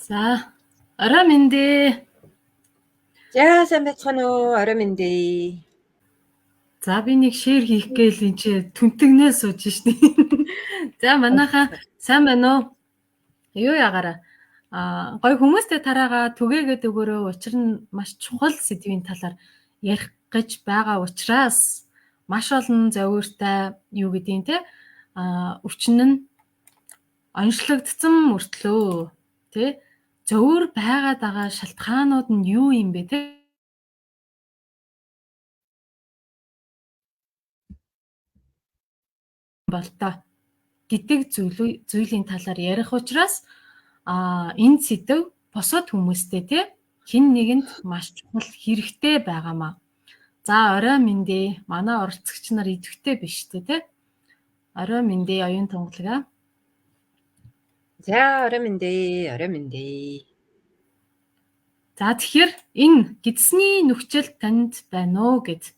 За, орой мэндэ. За сайн байцгаана уу? Орой мэндэ. За би нэг шеэр хийх гээл энэ чи түнтэгнээ сууж штий. За манайхаа сайн байна уу? Юу ягаараа. Гой хүмүүстэй тараага түгээгээд өгөөрөө учир нь маш чухал сэдвийн талаар ярих гэж байгаа учраас маш олон зовёртой юу гэдгийг те өвчин нь онцлогдсон мөртлөө те зовөр байгаад байгаа шалтгаанууд нь юу юм бэ те болтоо гэдэг зүйлийн талаар ярих учраас энэ сэдв босод хүмүүстэй те хэн нэгэнд маш чухал хэрэгтэй байгаамаа. За орой мэндэ манай оролцогч нар идэвхтэй биш те. Орой мэндэ оюун тунгалгаа. За орой мэндэ, орой мэндэ. За тэгэхээр энэ гидсний нөхцөл танд байна уу гэд.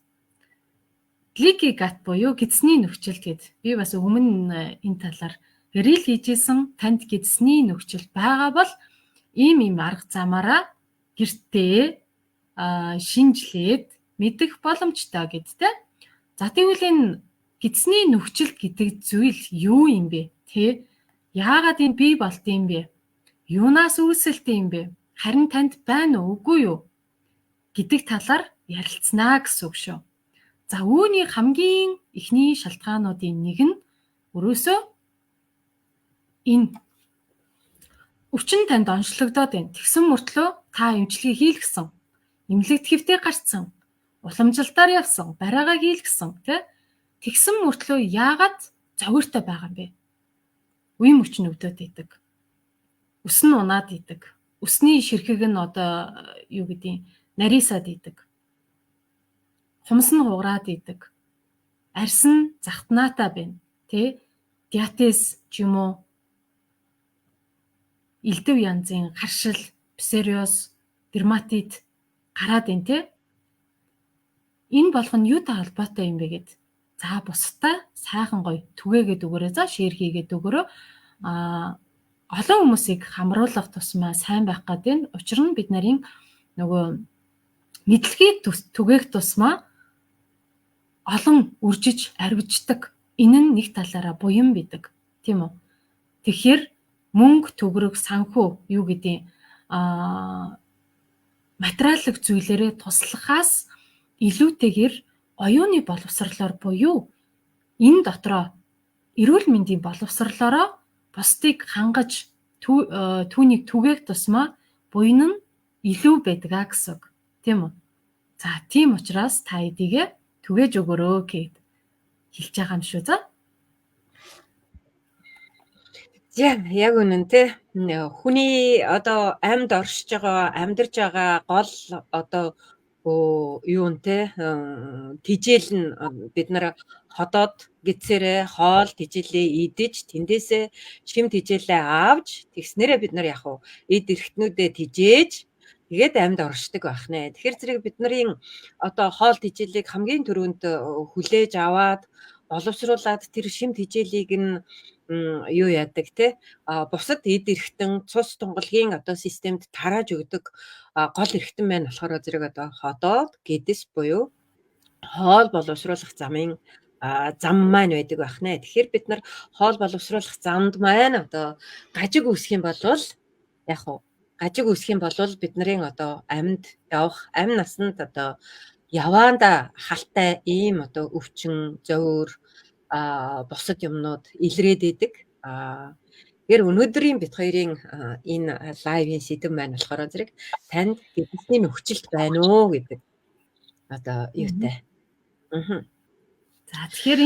Leaky gut буюу гидсний нөхцөл гэд. Би бас өмнө энэ талаар рил хийжсэн танд гидсний нөхцөл байгаа бол ийм арга замаараа гэртээ шинжлээд мэдэх боломжтой гэдтэй. За тэгвэл энэ гидсний нөхцөл гэдэг зүйл юу юм бэ? Тэ яагаад энэ бий болт юм бэ? Юунаас үүсэлтэй юм бэ? Харин танд байна уу үгүй юу гэдэг талаар ярилцсанаа гэсэн үг шүү. За үүний хамгийн ихний шалтгаануудын нэг нь өрөөсөө энэ өвчин танд онцлогдоод байна. Тэгсэн мөртлөө та эмчилгээ хийлгэсэн, эмнэлэгт хэвтээ гарцсан, уламжилтаар явсан, бариагаа хийлгэсэн, тэгсэн мөртлөө яагаад зовёртой байгаа юм бэ? Үе мөчн өвдөд идэг. Ус нь унаад идэг. Усны ширхэг нь одоо юу гэдгийг нарийсаад идэг. Хумс нь хугараад идэг. Арьс нь захтнаатай байна. Диатез ч юм уу элдэв янзын харшил, псориоз, дерматит гараад байна Энэ болгоно юутай холбоотой юм бэ гэд. За бусдаа сайхан гоё түгээгээд өгөөрэй. За шеэр хийгээд өгөөрэй. Олон хүмүүсийг хамруулах тусмаа сайн байх гэдэг нь учир нь бид нарын нөгөө мэдлэгийг түгээх тусмаа олон үржиж арвиждаг. Энэ нь нэг талаараа буян бидэг. Тийм үү? Тэгэхээр мөнгө, төгрөг, санхүү юу гэдэг материалын зүйлээрээ туслахаас илүүтэйгээр оюуны боловсролоор буюу энэ дотроо эрүүл мэндийн боловсролоороо бусдыг хангаж түүнийг түгээх тусмаа буян нь илүү байдаг гэсэн үг. Тийм үү? За тийм учраас та эдийгээ түгээж өгөөрөө гэд хэлж байгаа юм шүү. За яг үнэн те. Хүний одоо амьд оршиж байгаа, амьдарч байгаа гол одоо юун те тижэл нь бид нар ходоод гидсэрээ хоол тижээлээ идэж тэндээсээ шим тижээлээ авч тэгснээрээ бид нар яг эд эрхтнүүдэд тижээж тэгээд амьд оршдог байх нэ. Тэгэхээр зэрэг бид нарын одоо хоол тижээлийг хамгийн түрүүнд хүлээж аваад боловсруулад тэр шим тижээлийг нь юу яадаг те бусад эд эрхтэн цус тунгалгийн одоо системд тарааж өгдөг гол эрхтэн байна болохоор зэрэг одоо ходоод гэдэс буюу хоол боловсруулах замын зам маань байдаг байх нэ. Тэгэхээр бид нар хоол боловсруулах замд маань одоо гажиг үүсэх юм бол яг гажиг үүсэх юм бол бид нарын одоо амьд явах амь насанд одоо яваанда халтай ийм одоо өвчин зовөр бусад юмнууд илрээд идэг. Тэгэхээр өнөөдрийн бит хоёрын энэ лайвын сэдэв маань болохоор зэрэг танд гидсний нөхцөлд байна уу гэдэг одоо юутай. За тэгэхээр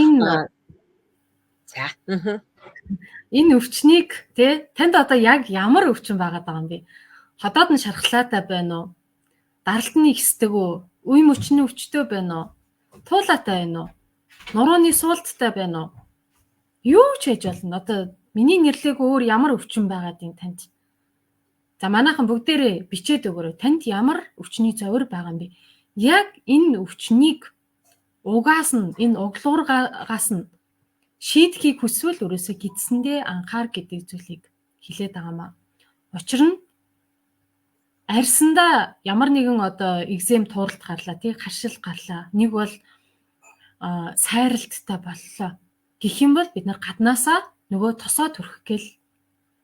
энэ өвчнийг танд одоо яг ямар өвчин байгаад байгаа юм бэ? Ходоод нь шархлаатай байна уу? Даралт нь ихсдэг үү? Үе мөчний өвчтөй байна уу? Туулаатай байна уу? Нурууны суулттай байна уу? Юу ч хийж болно. Одоо миний нэрлээг өөр ямар өвчин байгаад юм танд? За манайхан бүгдээрээ бичээд өгөөрэй. Танд ямар өвчний зовир байгаа юм бэ? Яг энэ өвчнийг угаас нь энэ углуургаас нь шийдэхийг хүсвэл өрөөсөө гидсэндээ анхаар гэдэг зүйлийг хэлээд байгаамаа. Учир нь арьсандаа ямар нэгэн одоо экзем тууралт гарлаа тий харшил гарлаа. Нэг бол сайралттай боллоо. Гэх юм бол бид нар гаднаасаа нөгөө тосоо төрөх гээл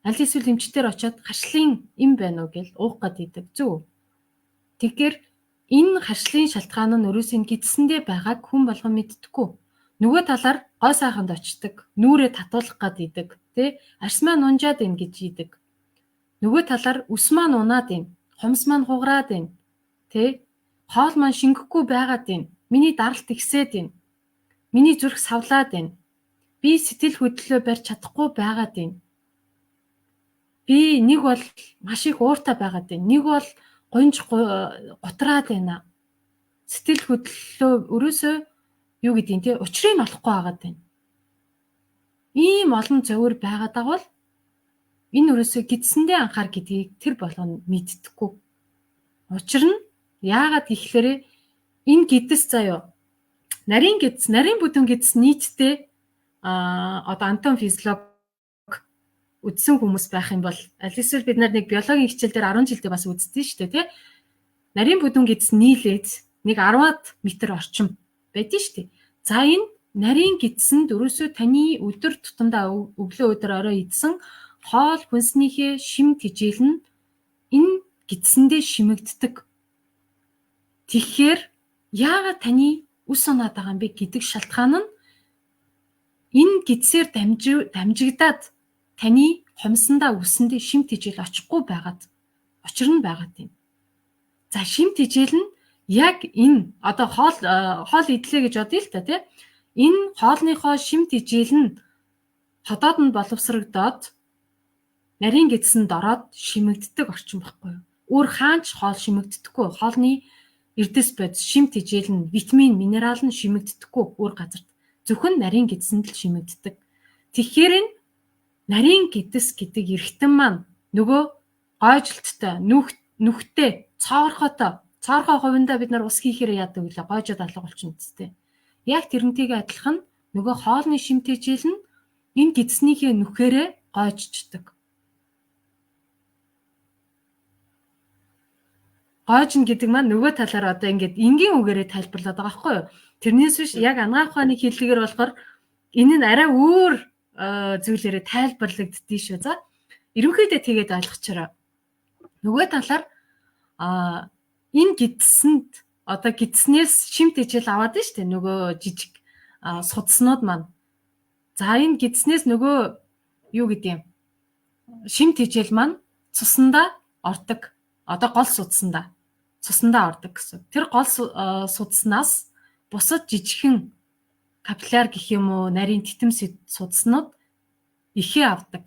аль эсвэл эмчтэр очиод харшлын юм байна уу гэл уух гад идэг зүг. Тэгэхээр энэ харшлын шалтгаан нь өрөөсөө гидсэндээ байгааг хүн болгон мэддэггүй. Нөгөө талаар гой сайханд очдог, нүрээ татуулах гад идэг, тий? Арс маань унжаад ийн гэж идэг. Нөгөө талаар үс маань унаад ийн, хомс маань хугараад ийн, тий? Хоол маань шингэхгүй байгаад ийн. Миний даралт ихсээд ийн. Миний зүрх савлаад ийн. Би сэтгэл хөдлөлөө барьж чадахгүй байгаад ийн. Би нэг бол маш их ууртай байгаад ийн. Нэг бол гонж готраад байна. Сэтгэл хөдлөлөө өрөөсөө юу гэдгийг те учрыг нь олохгүй байгаад байна. Ийм олон зөвөр байгаад байгаа бол энэ өрөөсөө гидсэндээ анхаар гэдгийг тэр болгоно мэддэггүй. Учир нь яагаад гэхлээрээ энэ гидс заяо нарийн бүдүүн гидс нийтдээ одоо Антон физиолог үдсэн хүмүүс байх юм бол аль эсвэл бид нар нэг биологийн хичээл дээр 10 жилдээ бас үзсэн шүү дээ тий. Нарийн бүдүүн гидс нийлээд нэг 10-аад метр орчим байдэн шүү дээ. За энэ нарийн гидсэнд өрөөсөө таны өдөр тутамдаа өглөө өдөр орой идсэн хоол хүнснийхээ шим тэжээл нь энэ гидсэндээ шимэгддэг. Тэгэхээр яагаад таны үс унаад байгаа юм бэ гэдэг шалтгаан нь энэ гидсээр дамжигдаад таны хомсондоо үсэндээ шим тэжээл очихгүй байгаад учир нь байгаад юм. За шим тэжээл нь яг энэ одоо хоол идлээ гэж бодъё л та тий. Энэ хоолныхоо шим тэжээл нь ходоод нь боловсрогдоод нарийн гидсэнд ороод шимэгддэг орчин байхгүй юу? Өөр хаанч хоол шимэгддэггүй. Хоолны эрдэс бодис шим тэжээл нь витамин, минерал нь шимэгддэггүй өөр газарт. Зөвхөн нарийн гидсэнд л шимэгддэг. Тэгэхээр энэ нарийн гидс гэдэг эргэтэн маань нөгөө гойжлттой, нүхтэй, цоорхотой. Цоорхоо хувиндаа бид нар ус хийхээр яадаг вэ? Гойжод алга болчихно үстэй. Яг тэрнтэйгээ адилхан нөгөө хоолны шим тэжээл нь энэ гидснийхээ нүхээрээ гойжчдаг. Гойжно гэдэг маань нөгөө талаар одоо ингээд энгийн үгээрээ тайлбарлаад байгаа байхгүй юу? Тэрнээс биш яг анагаах ухааны хэллэгээр болохоор энэ нь арай өөр зүйлээрээ тайлбарлагддгийг шүү. За ерөнхийдөө тэгээд ойлгочороо. Нөгөө талаар энэ гидсэнд одоо гидснээс шим тэжээл аваад нь шүү дээ. Нөгөө жижиг судснууд маань. За энэ гидснээс нөгөө юу гэдэг юм? Шим тэжээл маань цуснда ордог. Одоо гол судсандаа ордог гэсэн. Тэр гол судснаас бусад жижигхэн капилляр гэх юм уу, нарийн титэм судснууд ихээ авдаг.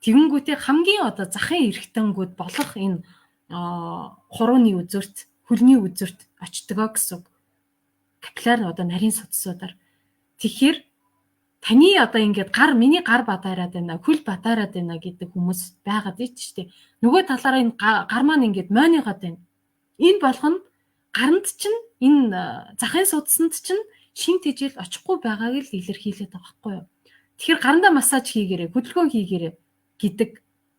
Тэгэнгүүтээ хамгийн одоо захын эргэтэнгүүд болох энэ хурууны үзүүрт, хөлний үзүүрт очтгоо гэсэн. Капилляр одоо нарийн судсуудаар. Тэгэхээр таны одоо ингээд миний гар бадаараад байна, хөл бадаараад байна гэдэг хүмүүс байгаад ич штэ. Нөгөө талаараа энэ гар маань ингээд мойныгаад байна. Энэ болгоно гаранд чинь энэ захын судсанд чинь шим тэжээл очихгүй байгааг л илэрхийлээд байгаа байхгүй юу. Тэгэхээр гарандаа массаж хийгээрэй, хөдөлгөөн хийгээрэй гэдэг.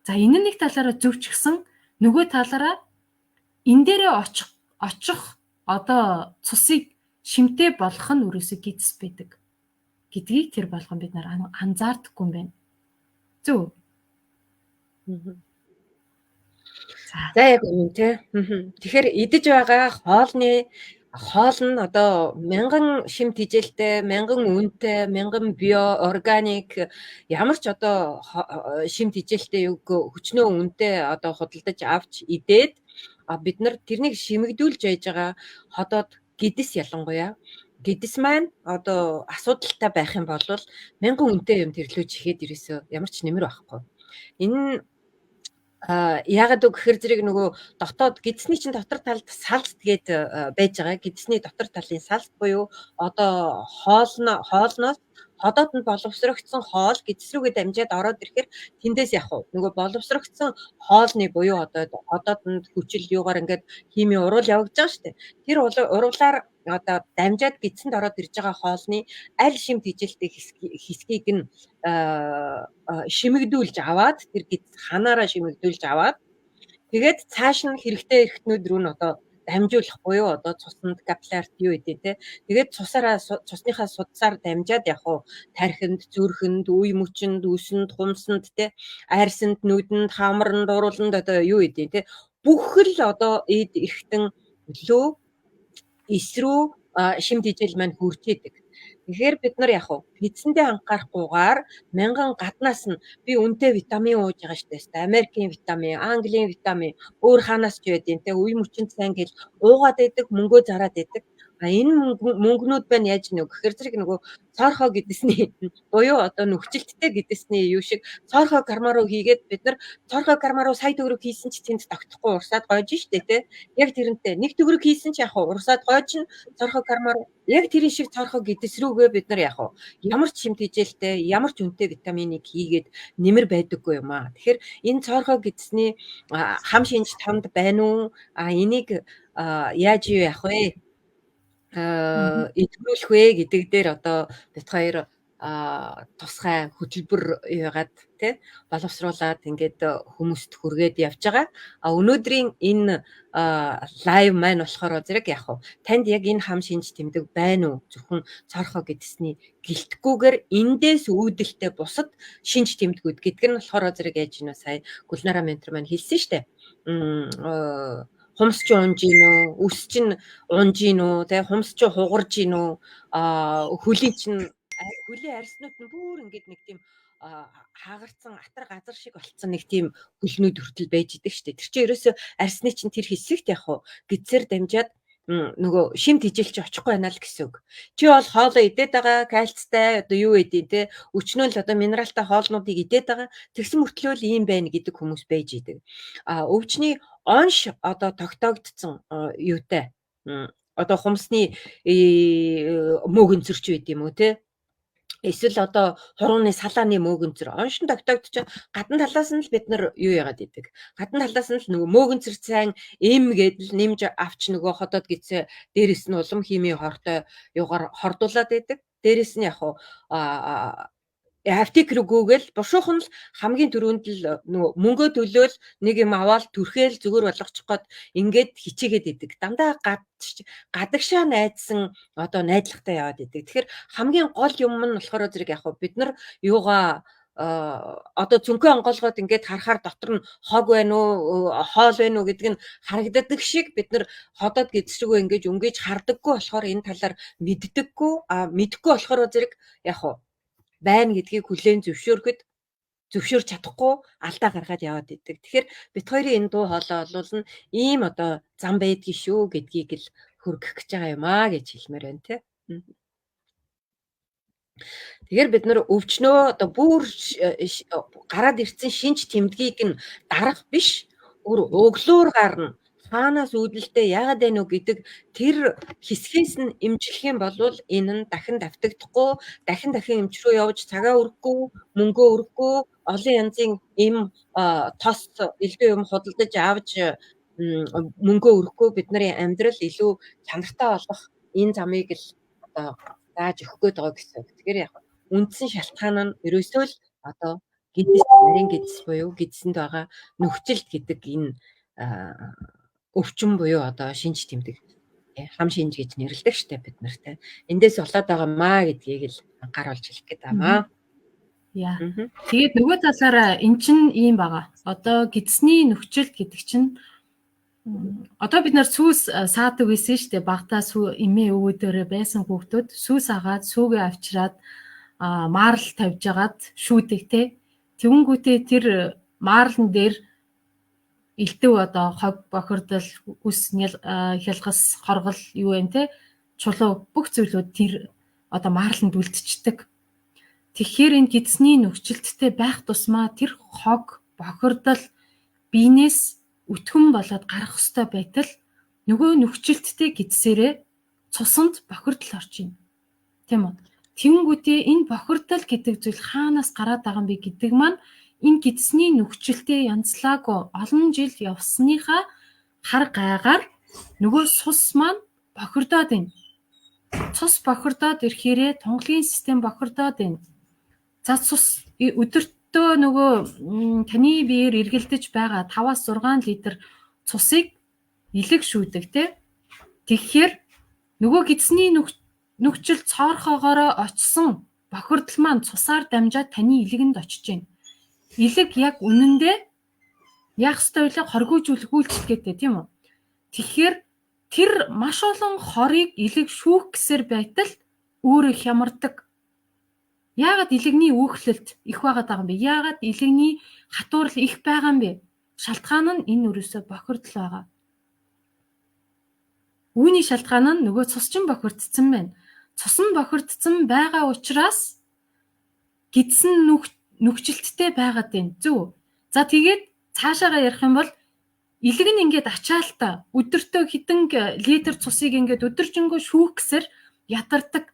За энэ нэг талаараа зөвчгсөн, нөгөө талаараа энэ дээрээ очих одоо цусыг шимтэй болгох нь өрөөсөө гидс байдаг гэдгийг тэр болгон бид нар анзаардаггүй юм байна. Зөв. За яг үнэн тий. Тэгэхээр идэж байгаа хоол нь одоо мянган шим тэжээлтэй, мянган үнэтэй, мянган био, органик ямар ч одоо шим тэжээлтэй хүчнөө үнэтэй одоо худалдаж авч идээд бид нар тэрнийг шимэгдүүлж байж байгаа ходоод гидс ялангуяа гидс маань одоо асуудалтай байх юм бол мянган үнэтэй юм тэрлүүж ихэд ерөөсөө ямар ч нэмэр байхгүй. Энэ яагаад гэхээр зэрэг нөгөө дотоод гидсний чинь дотор талд салт гээд байж байгаа. Гидсний дотор талын салт буюу одоо хоолноос ходоод нь боловсрогдсон хоол гидс рүүгээ дамжаад ороод ирэхээр тэндээс яг нөгөө боловсрогдсон хоолны буюу одоо ходоод нь хүчил юугаар ингээд химийн уруул явагдаж байгаа шүү дээ. Тэр уруулаар одоо дамжаад гидсэнд ороод ирж байгаа хоолны аль шим тэжээлтэй хэсгийг нь шимэгдүүлж аваад тэр гидс ханаараа шимэгдүүлж аваад Тэгээд цааш нь хэрэгтэй эрхтнүүд рүү нь одоо дамжуулах буюу одоо цуснд капиллярт юу гэдэг те. Тэгээд цусныхаа судсаар дамжаад яг уу тархинд, зүрхэнд, үе мөчөнд, үсэнд, хумсанд те, арьсанд, нүдэнд, хамранд, урууланд одоо юу гэдэг те. Бүх л одоо эд эрхтэн лөө эсрүү шим тэжээл маань хүрч идэг. Тэгэхээр бид нар яг уу пиццэндээ анхаарахгүйгээр мянган гаднаас нь би үнэтэй витамин ууж байгаа шүү дээ. Америкийн витамин, Английн витамин өөр хаанаас ч байдیں۔ Тэ үе мөчөнд сайн гэж уугаад байдаг, мөнгөө зараад байдаг. Энэ мөнгнүүд байна яаж нөө гэхээр зэрэг нөгөө цоорхоо гэдэсний буюу одоо нөхцөлттэй гэдэсний юу шиг цоорхоо кармаруу хийгээд бид нар цоорхоо кармаруу сая төгрөг хийсэн ч тэнд тогтохгүй урсаад гойж штэ тэ. Яг тэрнтэй нэг төгрөг хийсэн ч яг урсаад гойж нь цоорхоо кармаруу яг тэрийн шиг цоорхоо гэдэс рүүгээ бид нар яг ямар ч шимт хижээлтэй ямар ч үнэтэй витаминыг хийгээд нэмэр байдаггүй юм аа. Тэгэхээр энэ цоорхоо гэдэсний хам шинж танд байна уу? Энийг яаж юу яах вэ? Эдгүүлэх вэ гэдэг дээр одоо бид хоёр тусгай хөтөлбөр яагаад тий боловсруулаад ингээд хүмүүст хүргээд явж байгаа. Өнөөдрийн энэ лайв маань болохоор зэрэг яг уу танд яг энэ хам шинж тэмдэг байна уу? Зөвхөн цоорхоо гэдэсний гэлтгүүгээр эндээс үүдэлтэй бусад шинж тэмдгүүд гэдэг нь болохоор зэрэг яаж гинэ сая Гүлнара ментор маань хэлсэн штэ. Хумс ч унж гин үү, үс чинь унж гин үү, тэ хумс ч хугарж гин үү, хөлийн арьснууд нь бүр ингээд нэг тийм хаагарцсан атар газар шиг болцсон нэг тийм хөлнүүд хүртэл байж идэг штэ. Тэр чинь ерөөсөө арьсны чинь тэр хэсэгт яг уу гидсээр дамжаад нөгөө шим тэжээлч очихгүй байна л гэсэн үг. Чи бол хоолоо идээд байгаа, кальцтай одоо юу гэдэг те өчнөө л одоо минералтай хоолнуудыг идээд байгаа. Тэгсэн мөртлөө л ийм байна гэдэг хүмүүс байж идэг. Өвчний онш одоо тогтоогдсон юутай одоо хумсны мөөгөнцөрч байд юм уу те. Эсвэл одоо хурууны салааны мөөгөнцөр оншин тогтоогдож гадна талаас нь л бид нар юу яагаад идэг. Гадна талаас нь л нөгөө мөөгөнцөр сайн эм гэдэл нэмж авч нөгөө ходоод гисээ дээрэс нь улам химийн хортой юугаар хордуулаад идэг. Дээрэс нь яг аптек рүүгөөл бушуухан л хамгийн түрүүнд л нөгөө мөнгөө төлөөл нэг юм аваад түрхээл зүгээр болгочих гээд ингээд хичээгээд идэг. Дандаа гадагшаа найдсан одоо найдлагатай яваад идэг. Тэгэхээр хамгийн гол юм нь болохоор зэрэг яг бид нар юугаа одоо цүнхээ онгоолгоод ингээд харахаар дотор нь хог байна уу, хоол байна уу гэдг нь харагддаг шиг бид нар ходоод гэдэсрэгөө ингээд өнгөж хардаггүй болохоор энэ талаар мэддэггүй болохоор зэрэг яг байна гэдгийг хүлээн зөвшөөрч чадахгүй алдаа гаргаад яваад идэг. Тэгэхээр бит хоёрын энэ дуу хоолой олвол нь ийм одоо зам байдгийн шүү гэдгийг л хүргэх гэж байгаа юм аа гэж хэлмээр байна те. Тэгэхээр бид нар өвчнөө одоо бүр гараад ирсэн шинж тэмдгийг нь дарах биш, өглөөр гарна. Хаанаас үүдэлтэй яагаад байна уу гэдэг тэр хэсгээс нь эмчлэх юм бол энэ нь дахин давтагдахгүй, дахин эмч рүү явж цагаа өргөхгүй, мөнгөө өргөхгүй, олон янзын эм тос илүү юм худалдаж авч мөнгөө өргөхгүй бид нарын амьдрал илүү чанартай болох энэ замыг л одоо зааж өгөх гээд байгаа гэсэн. Тэгэхээр яг үндсэн шалтгаан нь ерөөсөө л одоо нарийн гидс буюу гидсэнд байгаа нөхцөлт гэдэг энэ өвчин буюу одоо шинж тэмдэг хам шинж гэж нэрлэдэг штэ бид нар те. Эндээс болоод байгаа маа гэдгийг л анхааруулж хэлэх гээд байна. Яа. Тэгээд нөгөө талаараа эн чин ийм байгаа. Одоо гидсний нөхцөлт гэдэг чинь одоо бид нар сүүс саадаг байсан штэ. Багтаа эмээ өвгөдөрөө байсан хүүхдүүд сүүс агаад сүүгээ авчираад маарал тавьж агаад шүүдэг те. Тэвэнгүүтээ тэр маарлан дээр элдв одоо хог бохирдол үс хялгас хоргол юу вэ те чулуу бүх зүйлүүд тэр одоо маарланд үлдчихдэг. Тэгэхээр энэ гидсний нөхцөлттэй байх тусмаа тэр хог бохирдол биенээс өтгөн болоод гарах ёстой байтал нөгөө нөхцөлттэй гидсээрээ цусанд бохирдол орж ийн. Тийм үү? Тэнгүүтээ энэ бохирдол гэдэг зүйл хаанаас гараад байгаа юм бэ гэдэг маань энэ гидсний нөхцөлтэй янзлаагүй олон жил явсныхаа хар гайгаар нөгөө цус маань бохирдоод байна. Цус бохирдоод ирэхээрээ тунгалгийн систем бохирдоод байна. За цус өдөртөө өдөртөө нөгөө таны биеэр эргэлдэж байгаа 5-6 литр цусыг илэг шүүдэг тий. Тэгэхээр нөгөө гидсний нүгчил цоорхоогоороо очсон бохирдол маань цусаар дамжаад таны илгэнд очиж байна. Илэг яг үнэндээ яах ёстой вэ? Хоргүйжүүлэх үйлчлэгээтэй тийм үү? Тэгэхээр тэр маш олон хорыг илэг шүүх гэсээр байтал өөрөө хямардаг. Яагаад илэгний үүхлэлт их байгаад байгаа юм бэ? Яагаад илэгний хатуурал их байгаа юм бэ? Шалтгаан нь энэ өрөөсөө бохирдол байгаа. Үүний шалтгаан нь нөгөө цусчин бохирдсон байна. Цус нь бохирдсон байгаа учраас гидсэн нүгжилттэй байгаад байна. Зөв. За тэгээд цаашаагаа ярих юм бол илэг нь ингээд ачаалтаа өдөртөө хэдэн литр цусыг ингээд өдөржингөө шүүх гэсэр ядардаг.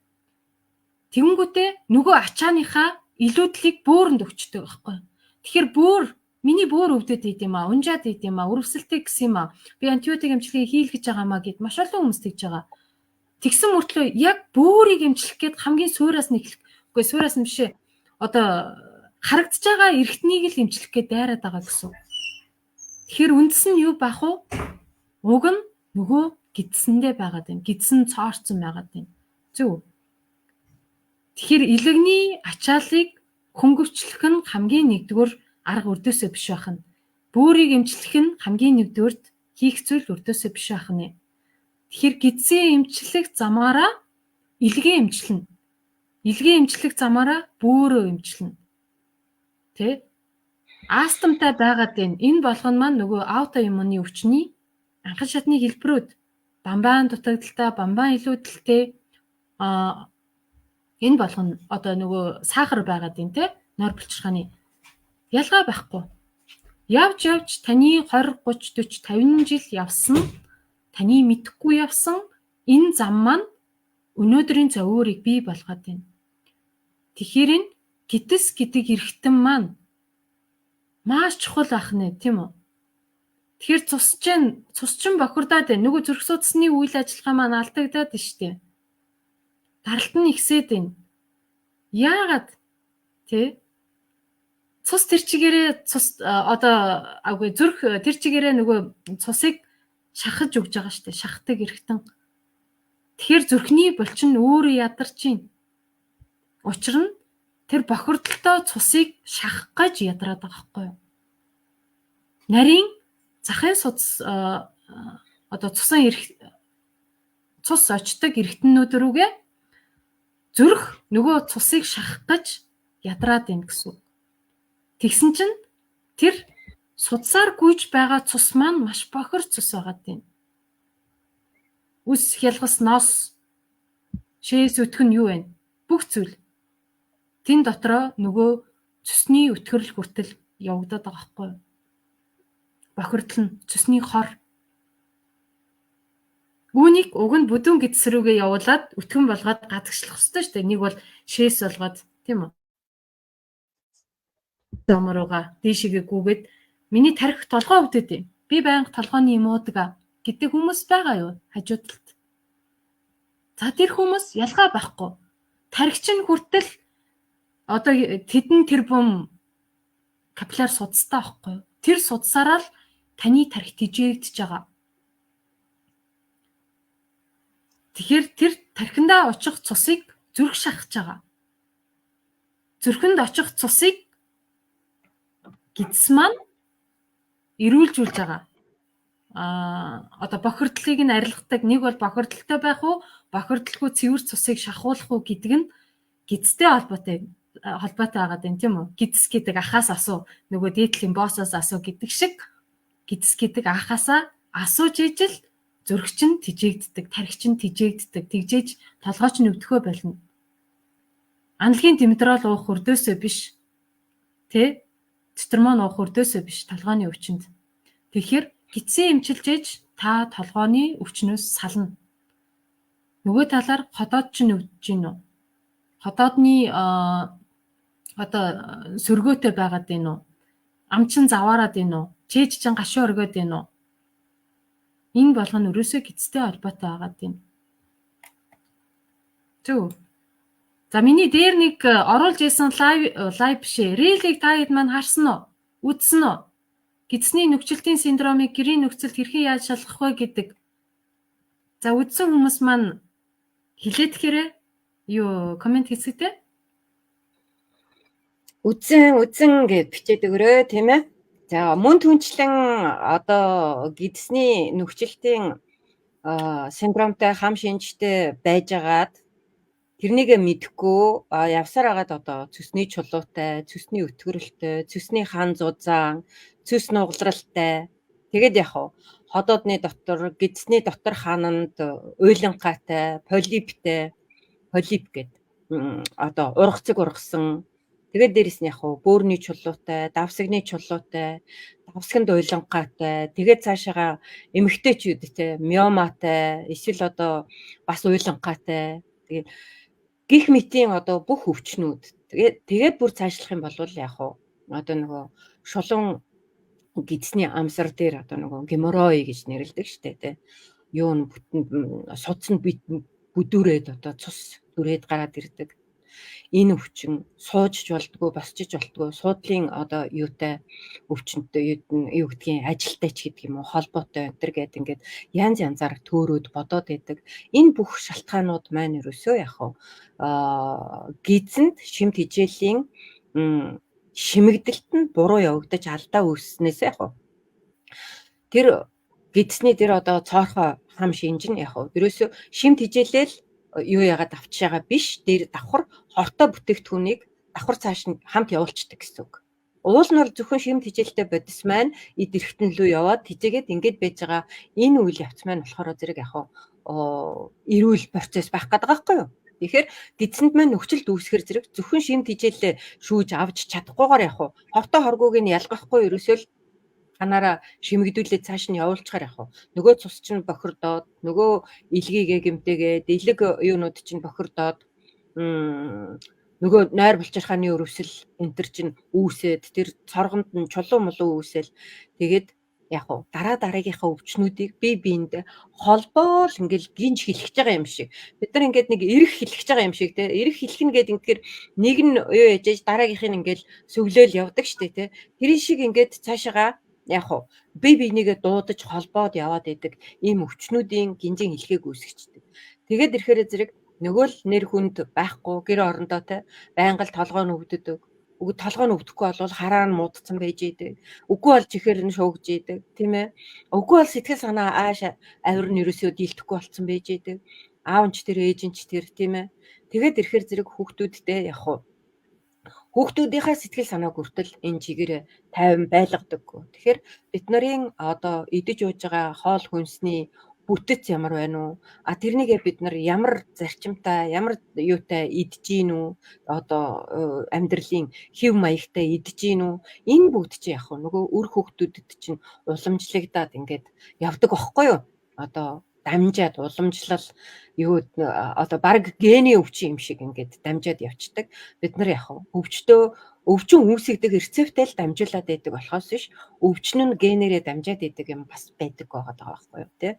Тэнгүүтээ нөгөө ачааныхаа илүүдлийг бөөрөнд өгчдөг байхгүй. Тэгэхээр миний бөөр өвдөд ийд юм аа, унжаад ийд юм аа, үрвсэлтэй гэсэн юм аа. Би антибиотик эмчилгээ хийлгэж байгаамаа гэд маш олон хүмүүс тэгж байгаа. Тэгсэн мөртлөө яг бөөрийг эмчлэх гээд хамгийн суураас нь эхлэх. Үгүй суураас нь бишээ. Одоо харагдаж байгаа эргэтнийг л эмчлэх гээд дайраад байгаа гэсэн. Тэгэхээр үндэс нь юу бах вэ? Уг нь нөгөө гидсэндээ байгаад байна. Гидсэн цоорцсон байгаад байна. Зөв. Тэгэхээр илэгний ачааллыг хөнгөвчлөх нь хамгийн нэгдүгээр арга өрдөөсөө биш байх нь. Бөөрийг эмчлэх нь хамгийн нэгдүгээрт хийх зүйл өрдөөсөө биш байх нь. Тэгэхээр гидсээ эмчлэх замаараа илгээ эмчлэнэ. Илгээ эмчлэх замаараа бөөрөө эмчлэнэ. Тэ? Астмтай байгаад байна. Энэ болгоно маань нөгөө аутоиммуны өвчний анхан шатны хэлбэрүүд бамбаан дутагдaltaй, бамбаан илүүдэлтэй энэ болгоно одоо нөгөө сахар байгаад байна те. Нойр булчирхааны ялгаа байхгүй. Явж таны 20, 30, 40, 50 жил явсан, таны мэдхгүй явсан энэ зам маань өнөөдрийн зөвөөрийг бий болгоод байна. Тэгэхээр энэ гидс гэдэг эргэтэн маань маш чухал ах нэ тийм үү? Тэгэхээр цусчин бохирдаад байна. Нөгөө зүрх судасны үйл ажиллагаа маань алдагдаад байна шүү дээ. Даралт нь ихсээд байна. Яагаад тий? Цус тэр чигээрээ зүрх тэр чигээрээ нөгөө цусыг шахаж өгж байгаа шүү дээ. Шахдаг эргэтэн. Тэгэхээр зүрхний булчин өөрөө ядарч байна. Учир нь тэр бохирдолтой цусыг шахах гэж ядраад байгаа байхгүй юу? Нарийн захын судас цус очдог эргэтнүүд рүүгээ зүрх нөгөө цусыг шахах гэж ядраад байна гэсэн. Тэгсэн чинь тэр судсаар гүйж байгаа цус маань маш бохир цус байгаад байна. Үс хялгас нос шээс өтгөн юу вэ? Бүх зүйл. Тэн дотроо нөгөө цусны өтгөрл хүртэл явагдаад байгаа байхгүй юу? Бохирдол нь цусны хор. Үүнийг уг нь бүдүүн гидс рүүгээ явуулаад өтгөн болгоод гадагшлах хэрэгтэй шүү дээ. Нэг бол шээс болгоод тийм үү? Замрууга дээшигээ гүгээд миний тарих толгой өвдөд юм. Би байнга толгойн юм уудаг гэдэг хүмүүс байгаа юу? Хажуу талд. За тэр хүмүүс ялгаа байхгүй. Тархич нь хүртэл одоо тэдэн тэрбум капилляр судастай байхгүй юу? Тэр судасаараа л таны тархи тижээгдэж байгаа. Тэгэхээр тэр тархиндаа очих цусыг зүрх шахаж байгаа. Зүрхэнд очих цусыг гидс маань эрүүлжүүлж байгаа. Одоо бохирдлыг нь арилгадаг. Нэг бол бохирдолтой байх уу, бохирдолгүй цэвэр цусыг шахуулах уу гэдэг нь гидстэй холбоотой байгаад байна тийм үү? Гидс гэдэг ахаас асуу, нөгөө дээдлийн боссоос асуу гэдэг шиг гидс гэдэг ахаасаа асууж ижил зүрх чинь тижээгддэг, тархи чинь тижээгддэг. Тэгжээж толгой чинь өвдөхөө болно. Аналгийн димедрол уух өрдөөсөө биш. Тэ? Цитрамон уух өрдөөсөө биш, толгойн өвчнөд. Тэгэхээр гидсээ эмчилж ээж та толгойн өвчнөөс сална. Нөгөө талаар ходоод чинь өвдөж гин үү? Ходоодны одоо сөргөөтэй байгаад байна уу? Ам чин заваарад байна уу? Чээж чин гашуун өргөд байна уу? Энэ болгоно өрөөсөө гидстэй холбоотой байгаад байна. Зөв. За миний дээр нэг оруулж ирсэн лайв бишээ. Рилийг та хэд маань харсан уу? Үзсэн үү? Гидсний нөхцөлтийн синдромыг гэрийн нөхцөлд хэрхэн яаж шалгах вэ гэдэг. За үзсэн хүмүүс маань хэлээд хэрэг юу комент хийсгтэй? Үзэн гэж бичээд өгөрөө тийм ээ. За мөн түнчлэн одоо гидсний нөхцөлтийн синдромтой хам шинжтэй байжгаад тэрнийгээ мэдэхгүй явсаар агаад одоо цөсний чулуутай, цөсний өтгөрөлтэй, цөсний хан зузаан, цөс нугалралтай. Тэгээд яг ходоодны дотор, гидсний дотор хананд уйланхайтай, полип гэд одоо ургацэг ургасан. Тэгээд дээрэс нь яг бөөрийн чулуутай, давсагны чулуутай, давсагнд уйланхайтай. Тэгээд цаашаага эмэгтэйчүүд те миоматай, эсвэл одоо бас уйланхайтай. Тэгээд гих мэтийн одоо бүх өвчнүүд. Тэгээд бүр цаашлах юм бол яг одоо нөгөө шулуун гидсний амсар дээр одоо нөгөө геморрой гэж нэрлэдэг штэ тий. Юу н судас нь бүдүүрээд одоо цус дүрээд гараад ирдэг. Энэ өвчин суужж болдгоо, босчиж болдгоо, суудлын одоо юутай өвчнөдтэй юу гэдгийг ажилтай ч гэдэг юм уу, холбоотой энэ төр гэдэг ингээд янзаар төөрөөд бодоод байдаг. Энэ бүх шалтгаанууд маань ерөөсөө яг гидсэнд шимт хичээлийн шимэгдэлт нь буруу явагдаж алдаа үүснээс яг тэр гидсний тэр одоо цоорхоо хам шинж нь яг ерөөсөө шимт хичээлэл юу яагаад авч байгаа биш, дээр давхар хортой бүтээгдэхүүнийг давхар цааш нь хамт явуулцдаг гэсэн үг. Уул нь бол зөвхөн шимт хичээлтэй бодис маань эд эрхтэн лөө яваад хичээгээд ингэж байж байгаа энэ үйл явц маань болохоор зэрэг яг эрүүл процесс байх гэдэг байхгүй юу? Тэгэхээр гидсэнд маань нөхцөлд үүсгэр зэрэг зөвхөн шимт хичээлээ шүүж авч чадахгүйгээр яг хортой хоргууг нь ялгахгүй ерөөсөө л ханаараа шимэгдүүлээд цааш нь явуулчихаар яг нөгөө цус чинь бохирдоод нөгөө илгийгээ гэмтээгээд илэг юунууд чинь бохирдоод нөгөө нойр булчирхааны өрөвсөл энтер чинь үүсээд тэр цоргонд нь чулуу молуу үүсэл тэгээд яг дараагийнхаа өвчнүүдийг бие биендээ холбоол ингээл гинж хэлчихэж байгаа юм шиг. Бид нар ингээд нэг эрэх хэлчихэж байгаа юм шиг те. Эрэх хэлхнэ гэдэг ингээд нэг нь юу яжээж дараагийнх нь ингээл сүглөөл явдаг штэ те. Тэрийн шиг ингээд цаашаага яг бие бинийгээ дуудаж холбоод яваад идэг ийм өвчнүүдийн гинжин хэлхийг үүсгэждэг. Тэгээд ирэхээр зэрэг нөгөө л нэр хүнд байхгүй гэр орондоо те байнга л толгой нь өвддөг. Толгой нь өвдөхгүй бол хараа нь муудсан байж идэг. Үгүй болж ихээр нь шуугж идэг, тийм ээ. Үгүй бол сэтгэл санаа ааш авир нь ерөөсөө дийлдэхгүй болсон байж идэг. Аав нь ч тэр ээж нь ч тэр, тийм ээ. Тэгээд ирэхээр зэрэг хүүхдүүдтэй яг хүүхдүүдийнхээ сэтгэл санааг хүртэл энэ чигээр тайван байлгадаггүй. Тэгэхээр бид нарын одоо идэж ууж байгаа хоол хүнсний бүтэц ямар байна уу? Тэрнийгээ бид нар ямар зарчимтай, ямар юутай идэж гин үү? Одоо амьдралын хэв маягтай идэж гин үү? Энэ бүгд чи яг нөгөө үр хүүхдүүдэд чинь уламжлагдаад ингээд явдаг байхгүй юу? Одоо дамжаад уламжлал юу одоо баг гений өвчин юм шиг ингээд дамжаад явцдаг. Бид нар яг өвчин үүсгдэг рецепттэй л дамжуулаад байдаг болохоос биш өвчин нь генерээ дамжаад идэг юм бас байдаг байгаа байхгүй юу тий.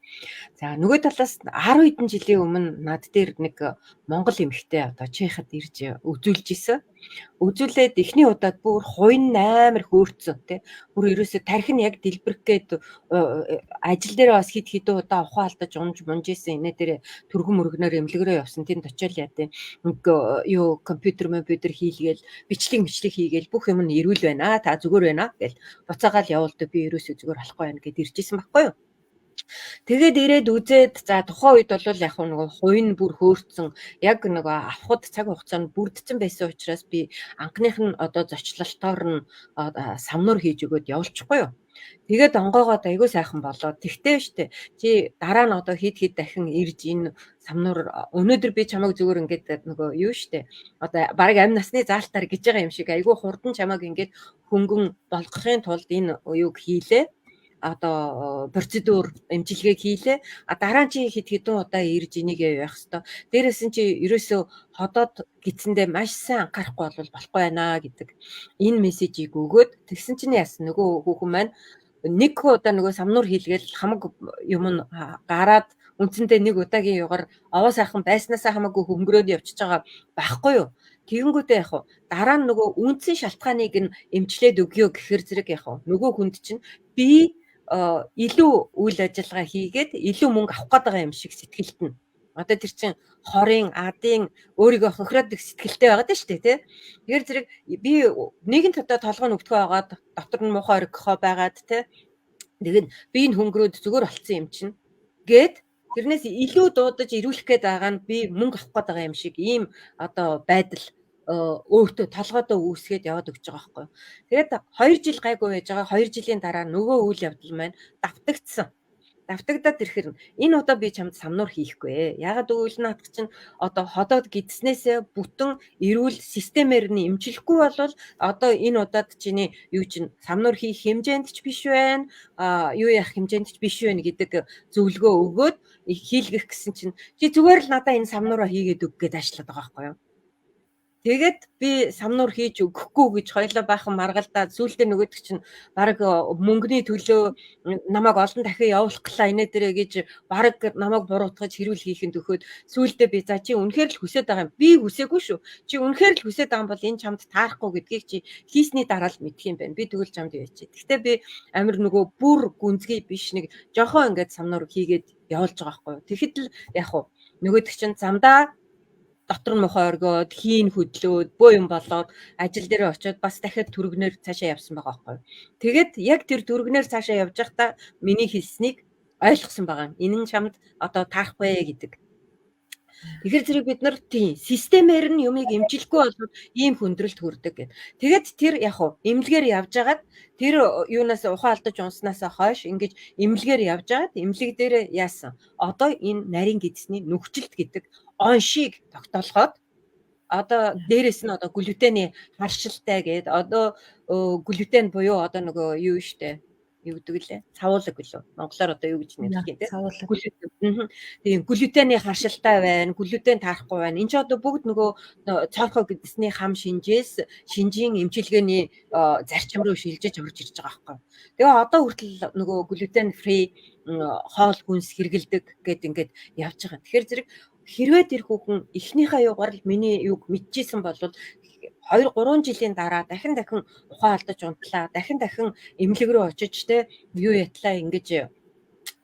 За нөгөө талаас 10 хэдэн жилийн өмнө над дээр нэг монгол эмэгтэй одоо Чехад ирж үзүүлж исэн. Үзүүлээд эхний удаад бүр хуйн амар хөөрцөн тий. Бүр ерөөсө тархин яг дэлбэрэх гээд ажил дээр бас хид хідэн удаа ухаан алдаж унж мунжсэн инээ дээр түргэн мөргнөр эмнэлгэрөө явсан тэнд очиад яа тий. Юу компьютер хийлгээл бичлэг хийгээл бүх юм нь эрүүл байна. Та зүгээр байна гэл буцаагаал явуулдаг би ерөөсөө зүгээр алахгүй байна гэд иржсэн байхгүй юу? Тэгээд ирээд үзээд за тухайн үед бол яг нөгөө хуйн бүр хөөрцөн яг нөгөө авахд цаг хугацаанд бүрдсэн байсан учраас би анхных нь одоо зочлолтоор нь самнуур хийж өгөөд явуулчихгүй юу. Тэгээд онгоогоод айгүй сайхан болоод тэгтээ штэ чи дараа нь одоо хид дахин ирж энэ самнуур өнөөдөр би чамайг зүгээр ингээд нөгөө юу штэ одоо баг амь насны заалтаар гэж байгаа юм шиг айгүй хурдан чамайг ингээд хөнгөн болгохын тулд энэ юуг хийлээ. Одоо процедур эмчилгээг хийлээ. Дараа нь чи хідэн удаа ирж энийгээ явах хэвээр. Дээрээс нь чи ерөөсөө ходоод гидсэндээ маш сайн анхаарахгүй бол болохгүй байна гэдэг энэ мессежийг өгөөд тэгсэн чинь яасан нөгөө хүүхэн маань нэг удаа нөгөө самнуур хийлгээл хамаг юм нь гараад үндсэндээ нэг удаагийн югаар овоо сайхан байснасаа хамаагүй хөнгөрөөд явчихж байгаа байхгүй юу? Тэгэнгүүтээ яг хуу дараа нь нөгөө үндсэн шалтгааныг нь эмчлээд өгье гэхэр зэрэг яг хуу нөгөө хүнд чинь би илүү үйл ажиллагаа хийгээд илүү мөнгө авах гээд байгаа юм шиг сэтгэлт нь. Одоо тэр чинь хорын, адын өөрийгөө хохироод их сэтгэлтэй байгаад шүү дээ, тий. Тэгэхээр зэрэг би нэгэнт одоо толгой нь өвдгөө байгаад дотор нь муухай оргихоо байгаад тий. Тэгээд би энэ хөнгөрөөд зүгээр болцсон юм чинь гээд тэрнээс илүү дуудаж ирүүлэх гээд байгаа нь би мөнгө авах гээд байгаа юм шиг ийм одоо байдал өөртөө толгойдоо үүсгээд яваад өгч байгаа байхгүй. Тэгээд 2 жил гайгүй байж байгаа. 2 жилийн дараа нөгөө үйл явдал маань давтагдсан. Давтагдаад ирэхээр энэ удаа би чамд самнуур хийхгүй ээ. Ягаад гэвэл наадах чинь одоо ходоод гидснээсээ бүтэн эрүүл системээр нь эмчлэхгүй болвол одоо энэ удаад чиний юу чинь самнуур хийх хэмжээнд ч биш байна. Юу яах хэмжээнд ч биш байна гэдэг зөвлөгөө өгөөд хийлгэх гэсэн чинь чи зүгээр л надаа энэ самнуураа хийгээд өг гэдээ ажиллаад байгаа байхгүй юу? Тэгээд би самнуур хийж өгөхгүй гэж хоёлоо баахан маргалдаад сүүлдээ нөгөөдөг чинь баг мөнгөний төлөө намайг олон дахин явуулах гэлаа инээ дээрээ гэж баг намайг буруутгаж хэрүүл хийхэд өгөхөд сүүлдээ би за чи үнэхээр л хүсэж байгаа юм. Би хүсээгүй шүү. Чи үнэхээр л хүсэж байгаа юм бол энэ чамд таарахгүй гэдгийг чи хийсний дараа л мэдх юм байна. Би тэгвэл чамд яваач. Гэхдээ би амир нөгөө бүр гүнзгий биш нэг жохоо ингээд самнуур хийгээд явуулж байгаа байхгүй юу. Тэгэхэд л яг хуу нөгөөдөг чинь замдаа дотор нь мохоо оргиод хийн хөдлөөд бөө юм болоод ажил дээр очиод бас дахиад түргнээр цаашаа явсан байгаа байхгүй. Тэгээд яг тэр түргнээр цаашаа явж байхдаа миний хэлснийг ойлгосон байгаа. Энэ нь чамд одоо таарахгүй гэдэг. Тэгэхээр зэрэг бид нар тийм системээр нь юмыг эмчилэхгүй болоод ийм хүндрэлт хүрдэг гэд. Тэгээд тэр яг хуу эмнэлгээр явж агаад тэр юунаас ухаан алдаж унснаасаа хойш ингэж эмнэлгээр явж агаад эмнэлэг дээр яасан. Одоо энэ нарийн гидсний нүхжилт гэдэг оншийг тогтоолгоод одоо дээрэс нь одоо глютений харшилтай гээд одоо глютен буюу одоо нөгөө юу штэ юу гэдэг лээ цавуулаг гэлөө монголоор одоо юу гэж нэрлэх юм те глютен. Тийм глютений харшилтай байна, глютен таарахгүй байна. Энд ч одоо бүгд нөгөө цоорхоо гэдсний хам шинжийн эмчилгээний зарчим руу шилжиж орж ирж байгаа байхгүй. Тэгээ одоо хүртэл нөгөө глютен фри хоол хүнс хэрэгэлдэг гэд ингээд явж байгаа. Тэгэхээр зэрэг хэрвээ тэр хүүхэн эхнийхээ югаар л миний юг мэдчихсэн бол 2-3 жилийн дараа дахин ухаан алдаж унтлаа. Дахин эмнэлэг рүү очиж те юу ятлаа ингэж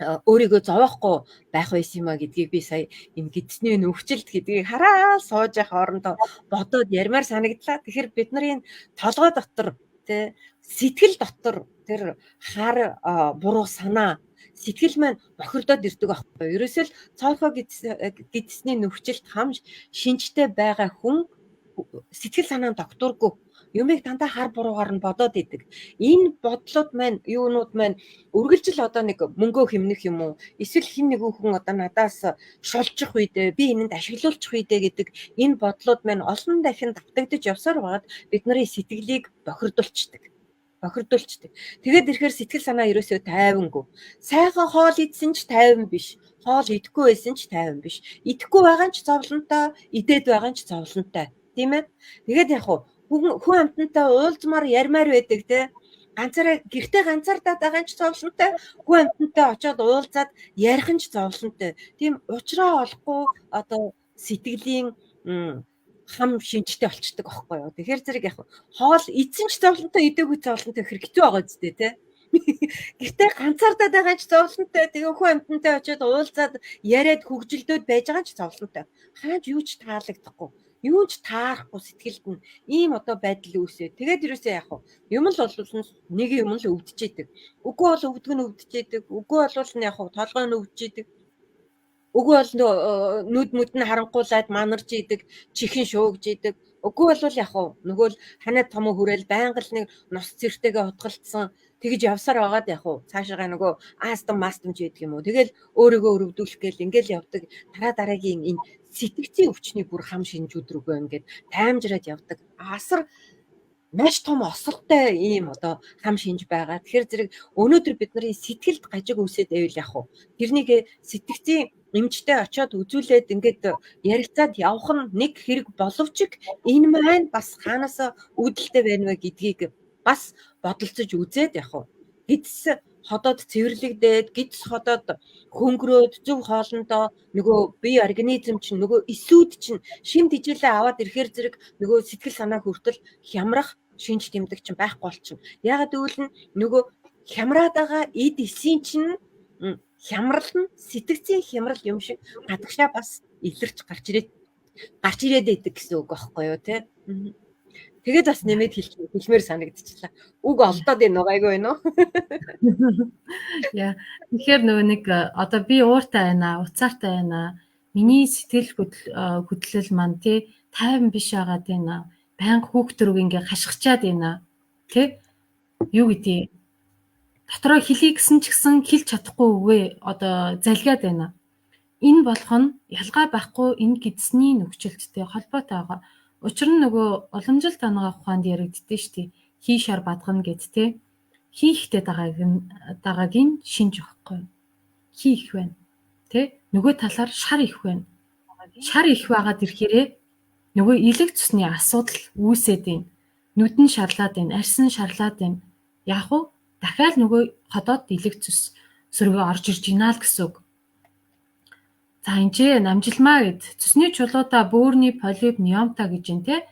өөрийгөө зовоохгүй байх байсан юм а гэдгийг би сая энэ гидсний нүхжилт гэдгийг хараад сууж явах орондоо бодоод ярмаар санагдлаа. Тэгэхээр бид нарын толгой дотор те сэтгэл дотор тэр хар буруу санаа сэтгэл маань бохирдоод ирдэг байхгүй. Ерөөсөө л цоорхоо гидсний нүхжилт хам шинжтэй байгаа хүн сэтгэл санаа докторгүй юмыг дандаа хар буруугаар нь бодоод идэг. Энэ бодлууд маань юунууд маань үргэлжил одоо нэг мөнгөө хэмнэх юм уу? Эсвэл хин нэг хүн одоо надаас шулжих үедээ би энэнд ашиглуулчих үедээ гэдэг энэ бодлууд маань олон дахин давтагдаж явсаар байгаад бид нарын сэтгэлийг бохирдуулцдаг. Тэгээд ирэхээр сэтгэл санаа ерөөсөө тайвангүй. Сайхан хоол идсэн ч тайван биш. Хоол идэхгүй байсан ч тайван биш. Идэхгүй байгаа нь ч зовлонтой, идээд байгаа нь ч зовлонтой. Тийм ээ? Тэгээд яг хүн амтантай уулзмаар ярмаар байдаг те. Ганцаараа гэртээ ганцаардаад байгаа нь ч зовлонтой. Хүн амтантай очиод уулзаад ярих нь ч зовлонтой. Тийм уучраа олохгүй одоо сэтгэлийн хам шинжтэй болчдөг аахгүй юу. Тэгэхээр зэрэг яг хоол эзэн ч зовлонтой идээгүй зовлонтой хэрэгцээ байгаа зү тэ. Гэхдээ ганцаардаад байгаа ч зовлонтой. Тэгээ хүн амтантай очиод уулзаад яриад хөгжилдөөд байж байгаа ч зовлонтой. Хааж юу ч таалагдахгүй. Юу ч таарахгүй сэтгэлд нь ийм одоо байдал үүсээ. Тэгээд юусаа яг юм л болвол нэг юм л өвдөж идэг. Үгүй бол өвдөг нь өвдөж идэг. Үгүй бол яг толгой нь өвдөж идэг. Үгүй бол нүд мүд нь харанхуулаад манарж идэг, чихэн шуугж идэг. Үгүй бол яг нөгөө л ханаа том хүрээл байнга л нэг нус цэртэйгээ утгалтсан тэгж явсаар байгаад яг цаашаа нөгөө аастам мастамж гэдэг юм уу. Тэгэл өөрийгөө өрөвдүүлэх гээл ингээл явдаг. Дараагийн энэ сэтгцийн өвчний бүр хам шинжүүд рүүгээ ингээд таймжраад явдаг. Асар маш том осолтой ийм одоо хам шинж байгаа. Тэгэхээр зэрэг өнөөдөр бидний сэтгэлд гажиг үсээд байвал яг тэрнийг сэтгцийн эмчтэй очиод үзүүлээд ингээд ярилцаад явах нь нэг хэрэг боловч энэ маань бас хаанаас үүдэлтэй байна вэ гэдгийг бас бодолцож үзээд яг гидс ходоод цэвэрлэгдээд гидс ходоод хөнгөрөөд зөв хоолндоо нөгөө бие организм чинь нөгөө эсүүд чинь шим тижээлээ аваад ирэхээр зэрэг нөгөө сэтгэл санаа хүртэл хямрах шинж тэмдэг чинь байхгүй болчихно. Ягаад гэвэл нөгөө хямраад байгаа эд эсийн чинь хямрал нь сэтгцийн хямрал юм шиг гадагшаа бас илэрч гарч ирээд идэг гэсэн үг байхгүй юу те. Тэгээд бас нэмээд хэлмээр санагдчихлаа. Үг олдоод энэ гайгүй байна уу? Яа. Тэгэхээр нөгөө нэг одоо би ууртай байна, уцаартай байна. Миний сэтгэл хөдлөл маань тий тайван биш байгаад байна. Байнга хүүхдөрөг ингээ хашгичаад байна. Тэ? Юу гэдгийг дотроо хэлий гэсэн ч гэсэн хэлж чадахгүй үгээ одоо залгиад байна. Энэ болох нь ялгаа байхгүй энэ гидсний нөхцөлттэй холбоотой байгаа. Учир нь нөгөө уламжил танаага ухаанд яригддээ штий. Хий шар бадгана гэд тэ. Хийхтэй дагааг нь шинж өгөхгүй. Хий их байна. Тэ? Нөгөө талаар шар их байна. Шар их байгаад ирэхээрээ нөгөө илэг цусны асуудал үүсээд байна. Нүдэн шарлаад байна, арьсан шарлаад байна. Яг уу дахиад нөгөө ходоод илэг цус сөргөө орж ирж гинаа л гэсэн үг. За энэ намжилмаа гэд цусны чулуута бөөрийн полип миомта гэж юм те.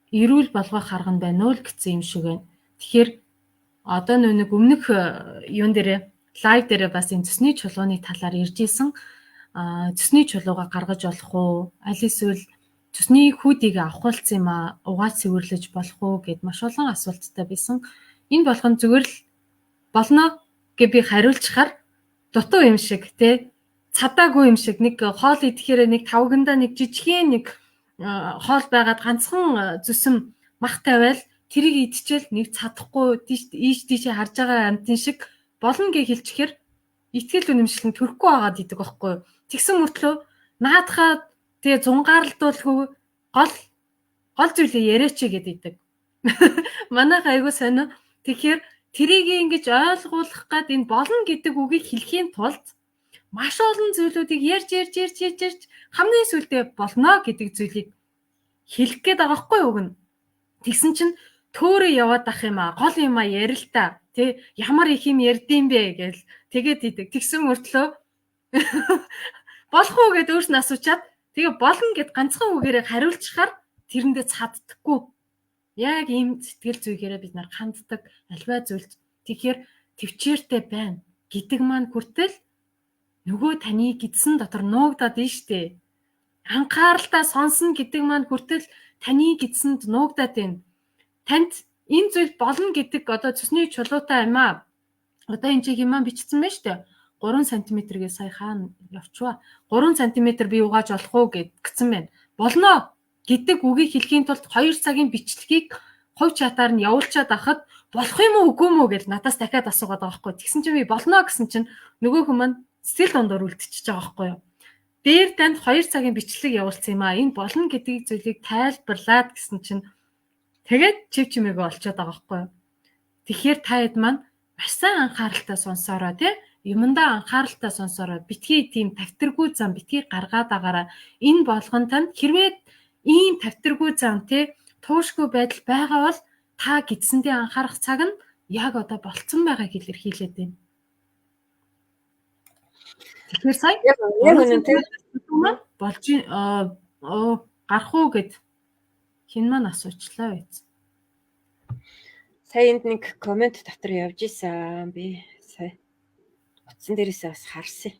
Эрүүл болгох арга нь байна уу л гэсэн юм шиг байна. Тэгэхээр одоо нэг өмнөх юун дээрээ лайв дээрээ бас энэ цусны чулууны талаар ирж исэн. Цусны чулууга гаргаж болох уу? Аль эсвэл цусны хүүдийг авахулсан юм аа угаад цэвэрлэж болох уу гэд маш олон асуулттай байсан. Энэ болгон зүгээр л болно гэж би хариулчихаар дутуу юм шиг те цадаагүй юм шиг нэг хоол идэхээр нэг тавгандаа нэг жижигхэн нэг хоол байгаад ганцхан зүсэм мах тавиал тэрийг идчихэл нэг цадахгүй ийш тийшээ харж байгаа амтын шиг болно гэж хэлчихээр итгэл үнэмшил нь төрөхгүй байгаад идэг байхгүй юу. Тэгсэн мөртлөө наадахаа тэгээ зунгаарлдуулгүй гол зүйлээ яриач гэдэг. Манайх айгуу сонио. Тэгэхээр тэрийг ингэж ойлгуулах гад энэ болно гэдэг үгийг хэлхийн тулд маш олон зүйлүүдийг ярьж хамгийн сүүлдээ болно гэдэг зүйлийг хэлэх гээд байгаа хгүй юу гэн. Тэгсэн чинь төөрөө яваад ах юм аа. Гол юм аа ярил та. Тэ ямар их юм ярдсан бэ гээл тэгээд идэг. Тэгсэн мөртлөө болох уу гэд өөрснөө асуучаад тэгээ болно гэд ганцхан үгээрээ хариулчихаар тэрэндээ цаддаггүй. Яг ийм сэтгэл зүгээрээ бид нар ханддаг альва зүйлд. Тэгэхээр төвчээртэй байна гэдэг маань хүртэл нөгөө таны гидсэн дотор нуугдаад нь штэ. Анхааралтай сонсно гэдэг маань хүртэл таны гидсэнд нуугдаад байна. Танд энэ зүйл болно гэдэг одоо цусны чулуутай юм аа. Одоо энэ чиг юм бичсэн байна штэ. 3 см-гээ сая хаана явчваа. 3 см би угааж болох уу гэсэн байна. Болно гэдэг үгийг хэлхийн тулд 2 цагийн бичлэгийг хувь чатаар нь явуулчаад ахад болох юм уу үгүй мүү гэж надаас дахиад асуугаад байгаа байхгүй. Тэгсэн чинь би болно гэсэн чинь нөгөө хүмүүс маань сэтгэл дундуур үлдчихэж байгаа байхгүй юу. Дээр танд 2 цагийн бичлэг явуулсан юм аа. Энэ болно гэдэг зүйлийг тайлбарлаад гэсэн чинь тэгээд чив чимээгээ олцоод байгаа байхгүй юу. Тэгэхээр та хэд маань маш сайн анхааралтай сонсороо тий. Юмдаа анхааралтай сонсороо. Битгий тийм тавтаргүй зам битгий гаргаад байгаараа энэ болгон танд хэрвээ ийм тавтаргүй зам тий туушгүй байдал байгаа бол та гидсэндээ анхаарах цаг нь яг одоо болцсон байгааг илэрхийлээд байна. Тэгэхээр сая яг үнэнтэй болж гарах уу гэд хин маань асуучлаа биз. Сая энд нэг комент дотор явж исэн би сая утсан дээрээс бас харсан.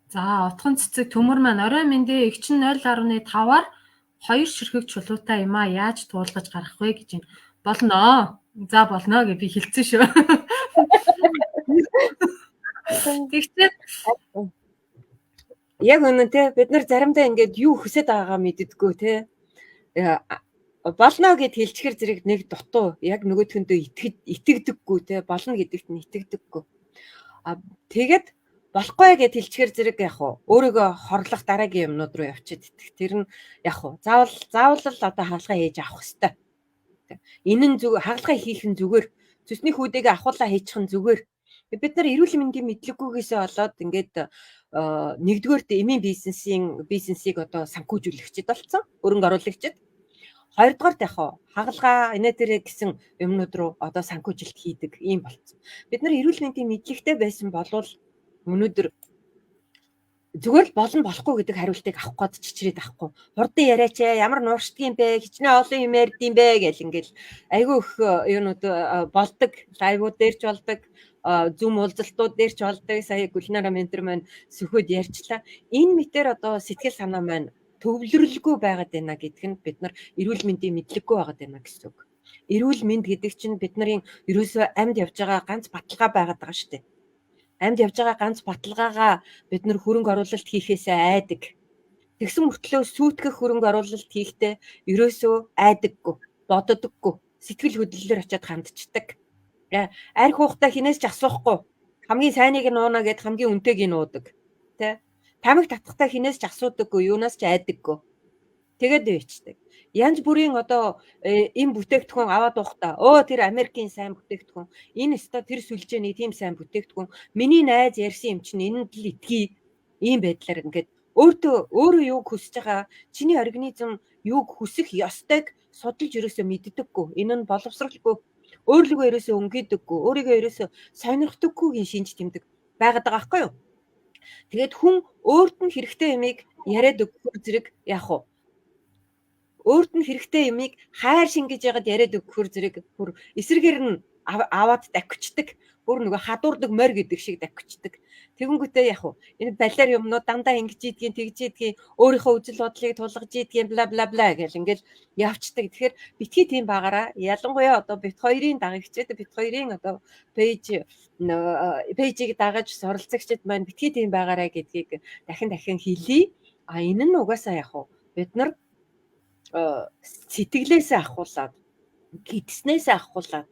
За утган цэцэг төмөр маань орой мэндэ эгчин 0.5-аар 2 ширхэг чулуутай юм а яаж туулгаж гарах вэ гэж байна. Болно. За болно гэж би хэлсэн шүү. Тэгтээ яг үнэнтэй бид нар заримдаа ингээд юу хүсэж байгаагаа мэддэггүй те. Болно гэд хэлчихэр зэрэг нэг дутуу яг нөгөөдхөндөө итгэдэггүй те. Болно гэдэгт нь итгэдэггүй. Тэгээд болохгүй гэд хэлчихэр зэрэг яг өөрийгөө хорлох дараагийн юмнууд руу явчихад идэх. Тэр нь яг заавал л одоо хаалгаа хийж авах хэвээр. Энэ нь зөв хаалгаа хийх нь зүгээр. Цусны хүүдээгээ ахуулаа хийчих нь зүгээр. Бид нар эрүүл мэндийн мэдлэггүйгээсээ болоод ингээд нэгдүгээрт эмийн бизнесийг одоо санхүүжүүлэгчд болсон. Өрөнгө оруулагчд. Хоёрдугаарт яг хагалгаа инээ тэрэ гэсэн юмнууд руу одоо санхүүжилт хийдэг ийм болцсон. Бид нар эрүүл мэндийн мэдлэгтэй байсан болвол өнөөдөр зүгээр л болно болохгүй гэдэг хариултыг авах гээд чичрээд авахгүй. Хурдан яриач ямар нууршдгийн бэ? Хичнээн олон юм ярьдсан бэ гэл ингээл айгүй их юунууд болдог. Лайвууд дээр ч болдог. Зум уулзалтууд дээр ч болдог. Сая Гүлнара ментор маань сөхөд ярьчлаа. Энэ мэтэр одоо сэтгэл санаа маань төвлөрлгүй байгаад байна гэдг нь бид нар эрүүл мэндийн мэдлэггүй байгаад байна гэсэн үг. Эрүүл мэнд гэдэг чинь бид нарын ерөөсөө амьд явж байгаа ганц баталгаа байгаад байгаа шүү дээ. Амьд явж байгаа ганц баталгаагаа бид нар хөрөнгө оруулалт хийхээсээ айдаг. Тэгсэн мөртлөө сүйтгэх хөрөнгө оруулалт хийхдээ ерөөсөө айдаггүй, боддоггүй, сэтгэл хөдлөлөөр очиад хандчихдаг. Арх уухтаа хинээс ч асуухгүй. Хамгийн сайныг нь ууна гэд хамгийн үнэтэйг нь уудаг. Тэ? Тамиг татахтаа хинээс ч асуудаггүй, юунаас ч айдаггүй. Тэгээд өвчдөг. Янз бүрийн одоо энэ бүтээгдэхүүн аваад уухтаа тэр Америкийн сайн бүтээгдэхүүн, энэ өстой тэр сүлжээний тийм сайн бүтээгдэхүүн, миний найз ярьсан юм чинь энэнд л итгэе. Ийм байдлаар ингээд өөрөө юуг хүсэж байгаа, чиний организм юуг хүсэх ёстойг судалж ерөөсөө мэддэггүй. Энэ нь боловсралгүй, өөрлөгөө ерөөсөө өнгөдөггүй, өөрийгөө ерөөсөө сонирхдаггүйгийн шинж тэмдэг байгаад байгаа байхгүй юу? Тэгээд хүн өөрт нь хэрэгтэй юмыг яриад өгөхөр зэрэг яах вэ? Өөрт нь хэрэгтэй юмыг хайр шингэж яагаад яриад өгөхөр зэрэг бүр эсрэгээр нь аваад давхичдаг. Бүр нөгөө хадуурдаг морь гэдэг шиг давхичдаг. Тэгэнгүүтээ яах вэ? Энэ балиар юмнууд дандаа ингэж ийдгийн тэгж ийдгийн өөрийнхөө үзэл бодлыг тулгаж ийдгийн бла бла бла гэл ингээл явцдаг. Тэгэхээр битгий тийм байгаараа ялангуяа одоо бит хоёрын дагагчид бит хоёрын одоо пэйжийг дагаж суралцагчид маань битгий тийм байгаараа гэдгийг дахин хэлье. Энэ нь угаасаа яах вэ? Бид нар сэтгэлээсээ ахуулаад гидснээсээ ахуулаад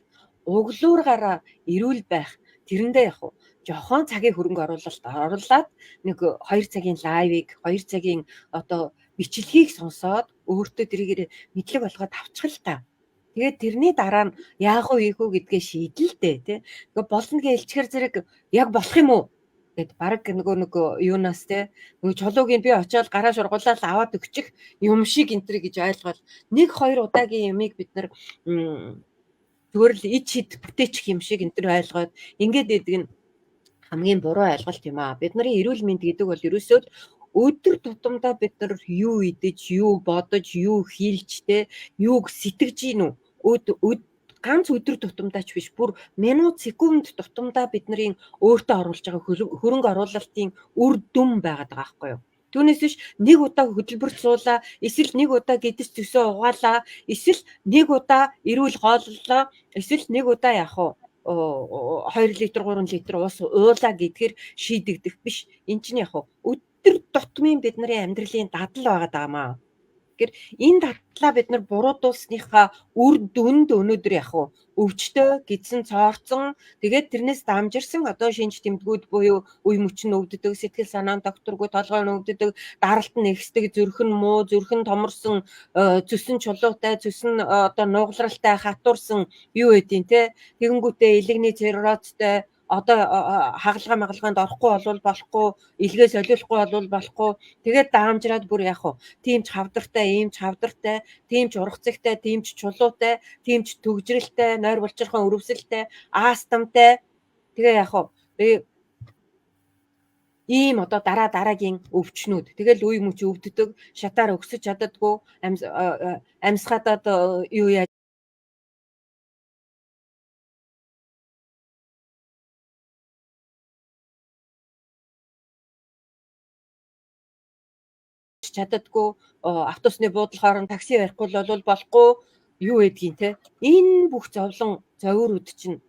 углуургаараа эрүүл байх тэрэндээ яг жохон цагийн хөрөнгө оруулаад нэг 2 цагийн лайвыг 2 цагийн одоо бичлэгийг сонсоод өөртөө тэрийг мэдлэг болгоод авчих л та. Тэгээд тэрний дараа нь яах вэ гэдгээ шийдэлтэй тий. Ингээ болно гэж илчгэр зэрэг яг болох юм уу гэд баг нөгөө юунаас те нөгөө чулууг нь би очиод гараа шургуулаад аваад өгчих юм шиг энтэр гэж ойлгоод 1-2 удаагийн юмыг бид нар зүгээр л ид шид бүтээчих юм шиг энтэр ойлгоод ингээд идэг нь хамгийн буруу ойлголт юм аа. Бид нарын эрүүл мэнд гэдэг бол ерөөсөө өдөр тутамдаа бид нар юу идэж, юу бодож, юу хийлж те юуг сэтгэж гин үү ганц өдөр тутамдаа ч биш бүр минут секунд тутамдаа бид нарын өөртөө оруулж байгаа хөрөнгө оруулалтын үр дүн байгаад байгаа байхгүй юу. Түүнээс биш нэг удаа хөдөлбөрт суулаа, эсвэл нэг удаа гэдэс төсөө угаалаа, эсвэл нэг удаа эрүүл хооллоо, эсвэл нэг удаа яах вэ? 2 литр 3 литр ус уулаа гэдгээр шийдэгдэх биш. Энд чинь яах вэ? Өдөр тутмын бид нарын амьдралын дадал байгаад байгаамаа. Тэгэхээр энэ дадлаа бид нар буруудуулсныхаа үр дүнд өнөөдөр яах вэ? Өвчтөө, гидсэн, цоорцсон, тэгээд тэрнээс дамжирсан одоо шинж тэмдгүүд буюу үе мөчн өвддөг, сэтгэл санаа докторгүй толгой өвддөг, даралт нь ихсдэг, зүрх нь муу, зүрх нь томорсон, цөсөн чулуутай, цөсөн одоо нугалралтай, хатуурсан юу гэдیں те. Тэгэнгүүтээ илэгний циррозтой одоо хагалгаанд орохгүй болвол болохгүй, илгээ солиулахгүй болвол болохгүй. Тэгээд даамжраад бүр яах вэ? Тийм ч хавдартай, ийм ч хавдартай, тийм ч ургацэгтэй, тийм ч чулуутай, тийм ч төгжрэлтэй, нойр булчирхан өрөвсөлтэй, астамтай. Тэгээ яах вэ? Ийм одоо дараагийн өвчнүүд. Тэгэл үе мөч өвддөг, шатаар өксөж чаддаггүй, амьсгаадад юу яаж чаддаггүй, автобусны буудлахаар нь такси барихгүй бол болохгүй юу гэдгийг те. Энэ бүх зовлон зовирүүд чинь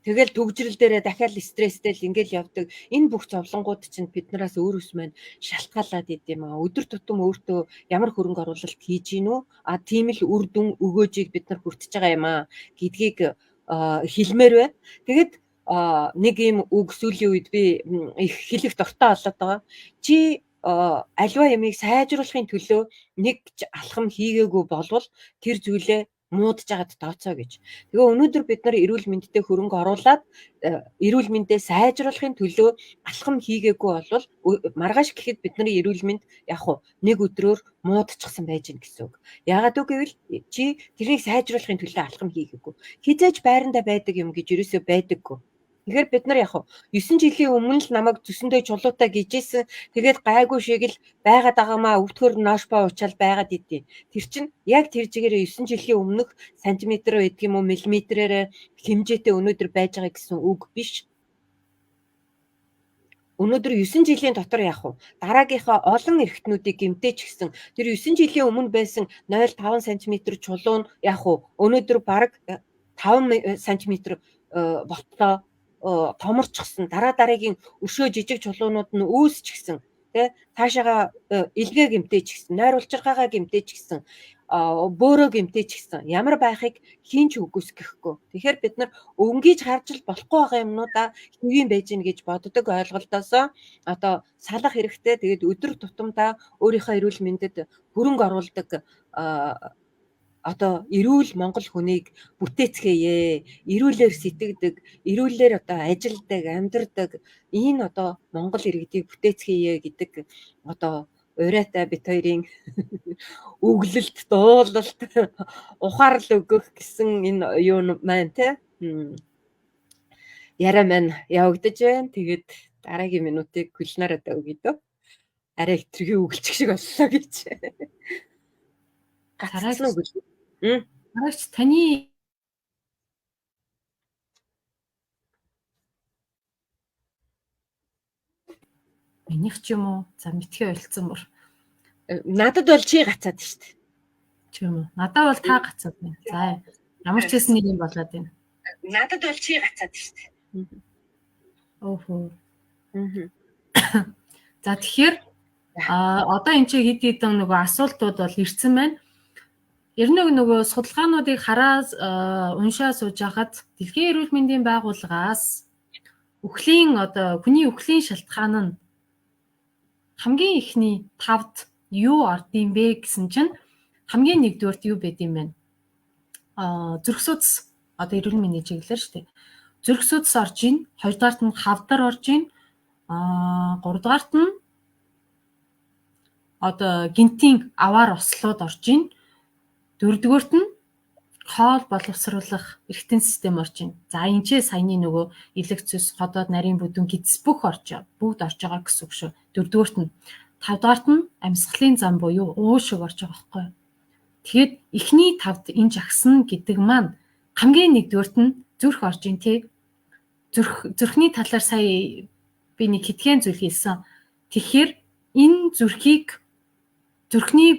тэгэл төгжрөл дээрээ дахиад стресстэй л ингээл явдаг. Энэ бүх зовлонгууд чинь биднээс өөрөөс маань шалтгаалаад идэм аа. Өдөр тутам өөртөө ямар хөрөнгө оруулалт хийж гин үү? Тийм л үр дүн өгөөжийг бид нар хүртэж байгаа юм аа гэдгийг хэлмээр бай. Тэгээд нэг юм үг сүүлийн үед би их хэлэх дортой болоод байгаа. Чи альва ямыг сайжруулахын төлөө нэг алхам хийгээгүй болвол тэр зүйлээ муудаж агаад тооцоо гэж. Тэгээ өнөөдөр бид нар эрүүл мэндэд хөрөнгө оруулаад эрүүл мэндээ сайжруулахын төлөө алхам хийгээгүй болвол маргааш гэхэд бидний эрүүл мэнд яг хуу нэг өдрөөр муудчихсан байж гэн гэсэн үг. Яагаад үг гэвэл чи тэрийг сайжруулахын төлөө алхам хийгээгүй. Хизээж байрандаа байдаг юм гэж ерөөсөө байдаггүй. Тэгэхээр бид нар яг 9 жилийн өмнө л намайг зүсэндээ чулуутай гижээсэн. Тэгээд гайгүй шиг л байгаад байгаамаа өвдгөр ноошпо уучаал байгаад идэв. Тэр чинь яг тэр жигээр 9 жилийн өмнөх сантиметр гэдэг юм уу миллиметрээр хэмжээтэй өнөөдөр байж байгаа гэсэн үг биш. Өнөөдөр 9 жилийн дотор яг дараагийнхаа олон эрхтнүүдийг гэмтээч гэсэн тэр 9 жилийн өмнө байсан 0.5 см чулуу нь яг өнөөдөр бараг 5 см болтлоо томорчихсон. Дараагийн өшөө жижиг чулуунууд нь үүсчихсэн. Тэ цаашаага илгээ гэмтээч гэсэн, нойр улчирхаагаа гэмтээч гэсэн, бөөрөө гэмтээч гэсэн. Ямар байхыг хинч үгүйсгэхгүй. Тэгэхээр бид нар өнгийж харж л болохгүй байгаа юмнуудаа хэвийн байж гэн гэж боддог ойлголтоосоо одоо салах хэрэгтэй. Тэгээд өдөр тутамдаа өөрийнхөө эрүүл мэндэд хөрөнгө оруулдаг одоо эрүүл Монгол хүнийг бүтээцгээе. Эрүүлээр сэтгэдэг, эрүүлээр одоо ажилдаг, амьдардаг энэ одоо Монгол иргэдийг бүтээцгээе гэдэг одоо урайтай бит хоёрын үглэлт, дуулалт, ухаарл өгөх гэсэн энэ юу маань те яриа маань явагдаж байна. Тэгээд дараагийн минутыг Гүлнараа өгье дөө. Арай хэтэрхий үгэлчих шиг боллоо гэж. Гацсан уу гэж. Хараач таны минийх ч юм уу? За мэдхий ойлцсон мөр. Надад бол чи гацаад штт. Ч юм уу? Надад бол та гацаад байна. За ямар ч хэсэн нэг юм болоод байна. Надад бол чи гацаад штт. Оохоо. За тэгэхээр одоо энэ чи хэд хэдэн нөгөө асуултууд бол ирсэн байна. Ер нь нөгөө судалгаануудыг хараад уншаа сууж хахад Дэлхийн эрүүл мэндийн байгууллагаас үхлийн одоо хүний үхлийн шалтгаан нь хамгийн ихний 5-д юу ордын бэ гэсэн чинь хамгийн нэгдүгээрт юу байд юм бэ? Зүрх судас одоо эрүүл мэндийн чиглэлээр шүү дээ. Зүрх судас орж ийн, хоёрдугаарт нь хавдар орж ийн, гуравдугаарт нь одоо гинтийн аваар ослууд орж ийн. Дөрөвдүгээрт нь хоол боловсруулах эргэтэн систем орж ийн. За энэ ч саяны нөгөө илэг цэс, ходоод, нарийн бүдүүн гидс бүгд орж байгаа гэсэн үг шүү. Дөрөвдүгээрт нь. Тавдугаарт нь амьсгалын зам буюу уушиг орж байгаа байхгүй. Тэгэхэд эхний 5-д энэ жагсан гэдэг маань хамгийн нэгдүгээрт нь зүрх орж ийн тий. Зүрхний талаар сая би нэг хитгэн зүйл хэлсэн. Тэгэхээр энэ зүрхний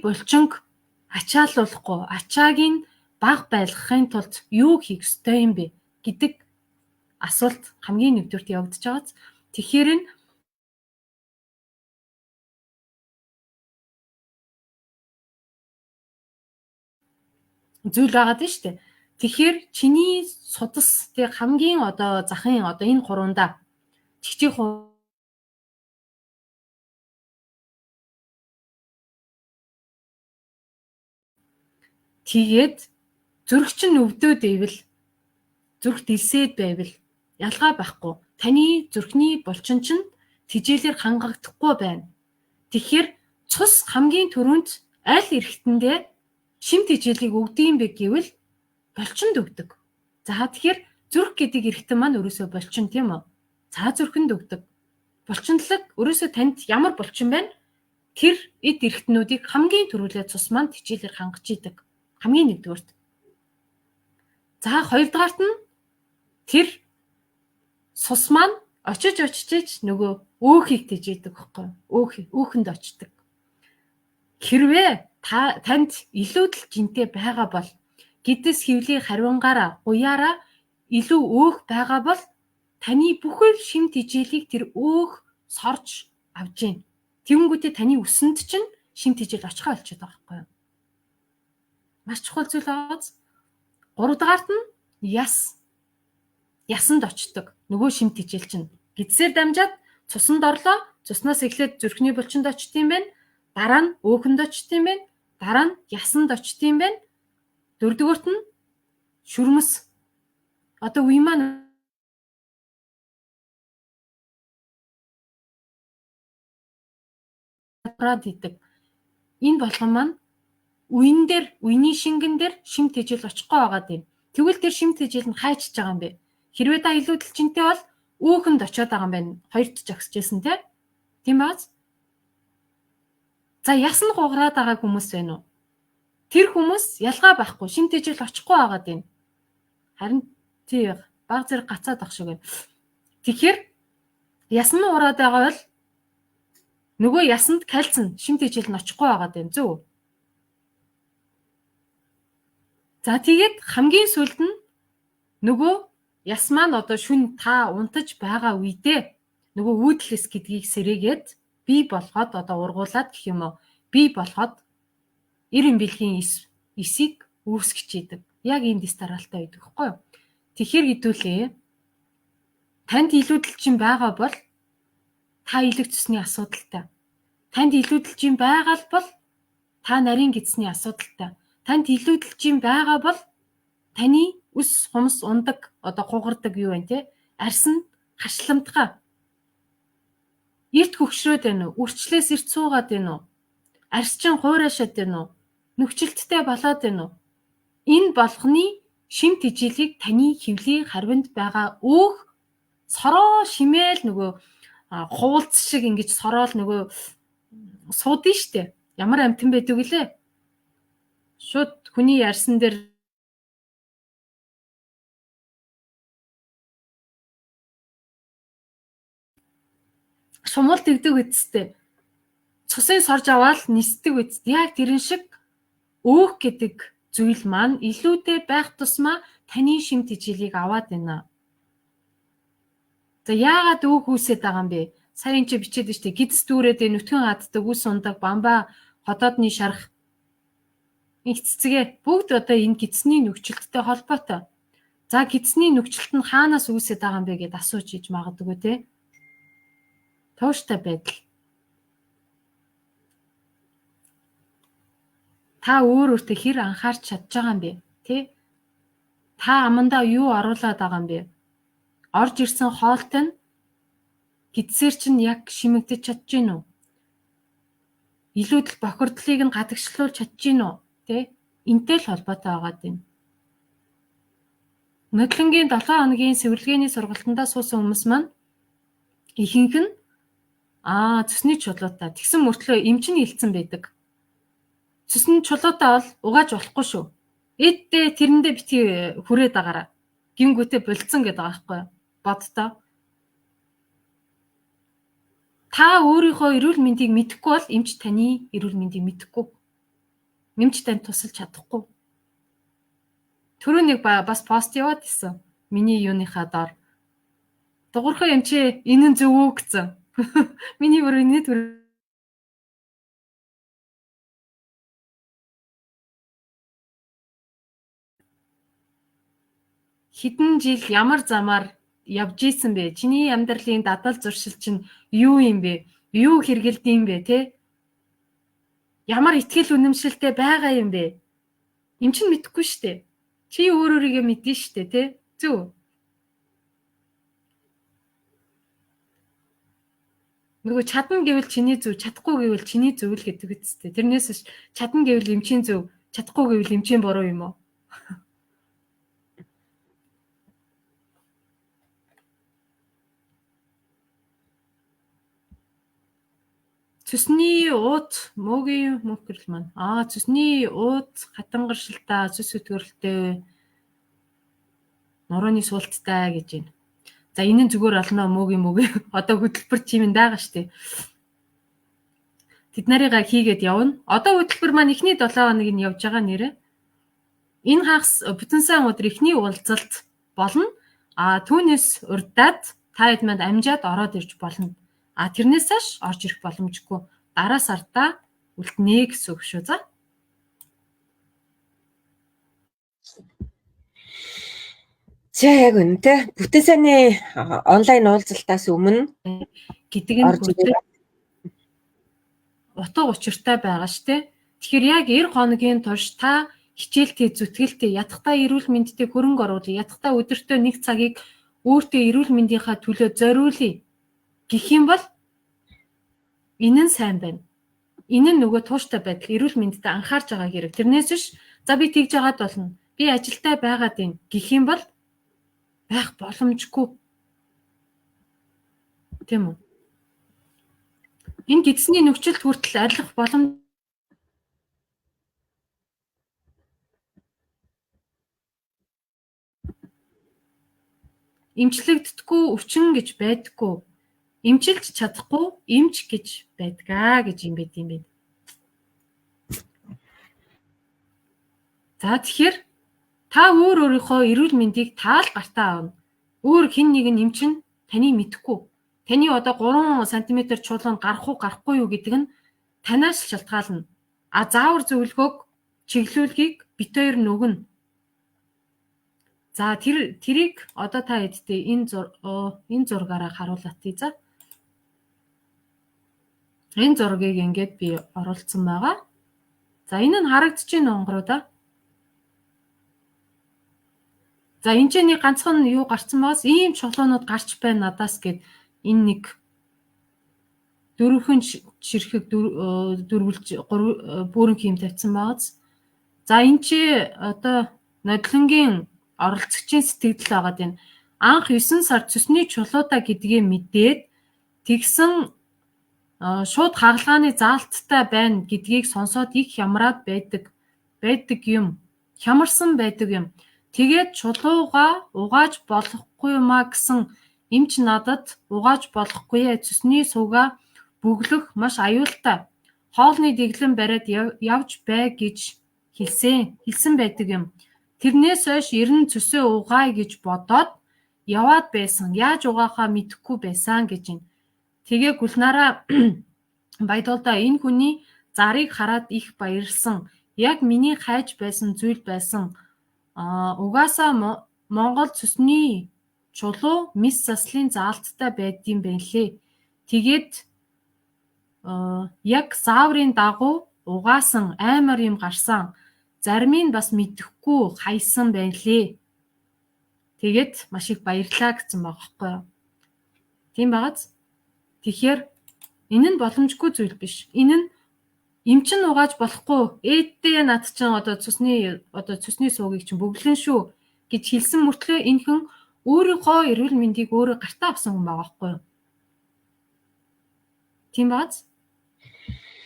булчинг ачаалуулахгүй, ачааг нь бага байлгахын тулд юу хийх ёстой юм бэ гэдэг асуулт хамгийн нэгдүгürt явагдаж байгааз. Тэгэхээр энэ зүйл байгаад нь шүү дээ. Тэгэхээр чиний судас тэг хамгийн одоо захын одоо энэ гурванда чичиг тэгээд зүрх чинь өвдөд байвал зүрх дэлсээд байвал ялгаа байхгүй. Таны зүрхний булчин чинь тэжээлэр хангагдахгүй байна. Тэгэхээр цус хамгийн түрүүнд аль эрхтэндээ шим тэжээлийг өгдөг юм бэ гэвэл булчинд өгдөг. За тэгэхээр зүрх гэдэг эрхтэн маань өрөөсөө булчин тийм үү? За зүрхэнд өгдөг. Булчинлаг өрөөсөө танд ямар булчин байна? Тэр эд эрхтнүүдийг хамгийн түрүүлээ цус маань тэжээлэр хангаж идэг. Хамгийн нэгдүгээрт. За хоёрдугаарт нь тэр цус маань очиж нөгөө өөхийг тэжээдэг байхгүй. Өөхөнд очдог. Хэрвээ танд илүүдл жинтэй байгаа бол гидс хөвлийн хариунгаараа уяараа илүү өөх байгаа бол таны бүхэл шим тэжээлийг тэр өөх сорж авж гин. Тэнгүүтээ таны өсөнд чинь шим тэжээл очихоо болчиход байгаа байхгүй юу? Маш чухал зүйл бааз. 3 дугаарт нь ясанд очдог. Нөгөө шим тэжээл чинь гидсээр дамжаад цусанд орлоо. Цуснаас эхлээд зүрхний булчинд очт юм байна. Дараа нь өөхөнд очт юм байна. Дараа нь ясанд очт юм байна. Дөрөвдүгüүрт нь шүрмэс. Одоо үе маань идэг. Энэ болгон маань үений шингэн дээр шимт хижил очихгүй байгаад байна. Тэгвэл тэр шимт хижил нь хайчиж байгаа юм бэ. Хэрвээ та илүү дэлжинтэй бол үүхэнд очиод байгаа юм байна. Хоёрт жагсажсэн тийм бааз. За ясн гугараад байгаа хүмүүс байна уу? Тэр хүмүүс ялгаа байхгүй шимт хижил очихгүй байгаад байна. Харин тий баг зэрэг гацаад ах шиг байна. Тэгэхээр ясн ураад байгаа бол нөгөө ясанд кальцин шимт хижил нь очихгүй байгаад байна. Зөв. За тэгээд хамгийн сүүлд нь нөгөө яс маань одоо шүн та унтаж байгаа үедээ нөгөө уудлэс гэдгийг сэрээгээд бий болгоод одоо ургуулад гэх юм уу бий болгоод 90 бэлгийн эсийг үүсгэж идэг. Яг энэ дистаралтай байдаг байхгүй юу? Тэгэхээр хэдүүлээ танд илүү дэлжин байгаа бол та илэг цэсний асуудалтай. Танд илүү дэлжин байгаа бол та нарийн гидсний асуудалтай. Танд илүү дэлжин байгаа бол таны үс хумс ундаг одоо хугардаг юу вэ те? Арс нь хашламтгаа. Эрт хөгшрөөд байна уу? Үрчлээс эрт суугаад байна уу? Арс чинь хуурашаад байна уу? Нөхцөлттэй болоод байна уу? Энэ болгоны шимт ижилийг таны хөвлийн харвинд байгаа өөх сороо шимээл нөгөө хуулц шиг ингэж сороол нөгөө суудын штэ. Ямар амтан байдаг гэлээ? Шууд хүний арсан дээр шумуул тэгдэг үсттэй. Цусын сорж аваад нисдэг үст. Яг тэрэн шиг өөх гэдэг зүйл маань илүүтэй байх тусмаа таны шимт ижилийг аваад байна. За яагаад өөх үүсээд байгаа юм бэ? Сая энэ чи бичээд штэ гидс дүүрээд нүтгэн хаддаг үс ундаг бамбаа хотоодны шарах их цэцгээ бүгд одоо энэ гидсний нөхцөлттэй холбоотой. За гидсний нөхцөлт нь хаанаас үүсээд байгаа юм бэ гэд асууж иж магадгүй те. Тууштай байдал. Та өөртөө хэр анхаарч чадж байгаа юм бэ? Тэ? Та амандаа юу оруулаад байгаа юм бэ? Орж ирсэн хоолтой нь гидсээр чинь яг шимэгдэж чадж гин үү? Илүүдэл бохирдлыг нь гадагшлуулж чадж гин үү? Тэ? Энтэй л холбоотой байгаад байна. Нодлонгийн 7 хоногийн сэвэрлэгээний сургалтандаа суусан хүмүүс маань ихэнх нь цэсний чулуутай. Тэгсэн мөртлөө эмч нь хилцэн байдаг. Цэсний чулуутай бол угааж болохгүй шүү. Эддээ тэрэндээ битгий хүрээд агаараа. Гингүүтээ болцсон гэдэг байгаа байхгүй юу? Бодтоо. Та өөрийнхөө эрүүл мэндийг мэдэхгүй бол эмч таны эрүүл мэндийг мэдэхгүй. Эмч танд тусалж чадахгүй. Түрүү нэг бас пост яваад исэн. Миний юуныхаа доор. Дугуйрхан эмчээ энэ нь зөв үү гэсэн. Миний бүрийн төр хэдэн жил ямар замаар явж исэн бэ? Чиний амьдралын дадал зуршил чинь юу юм бэ? Юу хэрэгэлдэм бэ, те? Ямар итгэл үнэмшилтэй байгаа юм бэ? Эм чинь мэдэхгүй штэ. Чи өөрийгөө мэднэ штэ, те? Зөв. Нөгөө чадна гэвэл чиний зөв, чадахгүй гэвэл чиний зөв л гэдэг үстэй. Тэрнээс чадна гэвэл эмчийн зөв, чадахгүй гэвэл эмчийн буруу юм уу? Цэсний ууд мөгийн мөхрөл маань. Цэсний ууд хатангаршилтай, цэс өтгөрлөлтэй, нурууны суулттай гэж байна. За энэ нь зүгээр олноо мөгийн одоо хөтөлбөр чимэн байгаа штэ. Тэд нарыгаа хийгээд явна. Одоо хөтөлбөр маань эхний 7 хоног нь явж байгаа нэрэ. Энэ хагас бүтэн сайн өдөр эхний уулзалт болно. Түүнээс урдаад та хэд манд амжаад ороод ирж болно. Тэрнээс хойш орж ирэх боломжгүй. Дараа сартаа үлднэ гэсэн үг шүү. За яг үнэтэй бүтэн сайнны онлайн уулзалтаас өмнө гэдэг нь утга учиртай байгаа штэ. Тэгэхээр яг 90 хоногийн турш та хичээлтэй, зүтгэлтэй, ядахтаа эрүүл мэндтэй хөрөнгө оруулъя. Ядахтаа өдөртөө нэг цагийг өөртөө эрүүл мэндийнхаа төлөө зориулъя гэх юм бол энэ нь сайн байна. Энэ нь нөгөө тууштай байдал, эрүүл мэндэд анхаарч байгаа хэрэг. Тэрнээс биш за би тэгж яагаад болно? Би ажилдаа байгаад байна гэх юм бол байх боломжгүй. Тийм үү? Энэ гидсний нөхцөлд хүртэл арилгах боломж эмчлэгдэхгүй өвчин гэж байдаггүй. Эмчилж чадахгүй эмч гэж байдгаа гэж юм байд юм бэ. За тэгэхээр та өөрийнхөө эрүүл мэндийг таал гартаа авна. Өөр хэн нэг нь эмчин таны мэдэхгүй. Таны одоо 3 см чулуунд гарах уу гарахгүй юу гэдэг нь танаас шалтгаална. А заавар зөвлөгөөг чиглүүлгийг бит хоёр нөгнө. За тэрийг одоо та эдтэй энэ зургаараа харуулъя за. Энэ зургийг ингээд би оруулсан байгаа. За энэ нь харагдаж байна онгороо. За энэ ч нэг ганцхан юу гарцсан байгаас ийм чулуунууд гарч байна надаас гэд энэ нэг дөрвөн ширхэг дөрвөлж бүрэн хийм тавьсан байгаас. За энэ чи одоо нодлонгийн оролцогчийн сэтгэл байгаад байна. Анх 9 сар цэсний чулуудаа гэдгийг мэдээд тэгсэн шууд хагалгааны заалттай байна гэдгийг сонсоод их хямраад байдаг юм. Хямарсан байдаг юм. Тэгээд чулууга угааж болохгүй юмаа гэсэн эмч надад угааж болохгүй цэсний сууга бүглэх маш аюултай. Хоолны дэглэн бариад явж бай гэж хэлсэн байдаг юм. Тэрнээс хойш ерэн цөсөө угаая гэж бодоод яваад байсан. Яаж угаахаа мэдэхгүй байсан гэж юм. Тэгээ Гүлнараа Баядуулдаа энэ хүний зарыг хараад их баярлсан. Яг миний хайж байсан зүйл байсан. Угаасаа Монгол цэсний чулуу мис заслын заалттай байдсан байлээ. Тэгээд яг зааврын дагуу угаасан аймар юм гарсан. Зарим нь бас мэдэхгүй хайсан байлээ. Тэгээд маш их баярлаа гэсэн байгаа байхгүй юу? Тийм багаз. Тэгэхээр энэ нь боломжгүй зүйл биш. Энэ нь эмчин угааж болохгүй. Ээдтэй над чинь одоо цусны суугийг чинь бөглөн шүү гэж хэлсэн мөртлөө энэ хүн өөрийнхөө эрүүл мэндийг өөрөө гартаа авсан хүн байгаа байхгүй юу? Тийм бааз.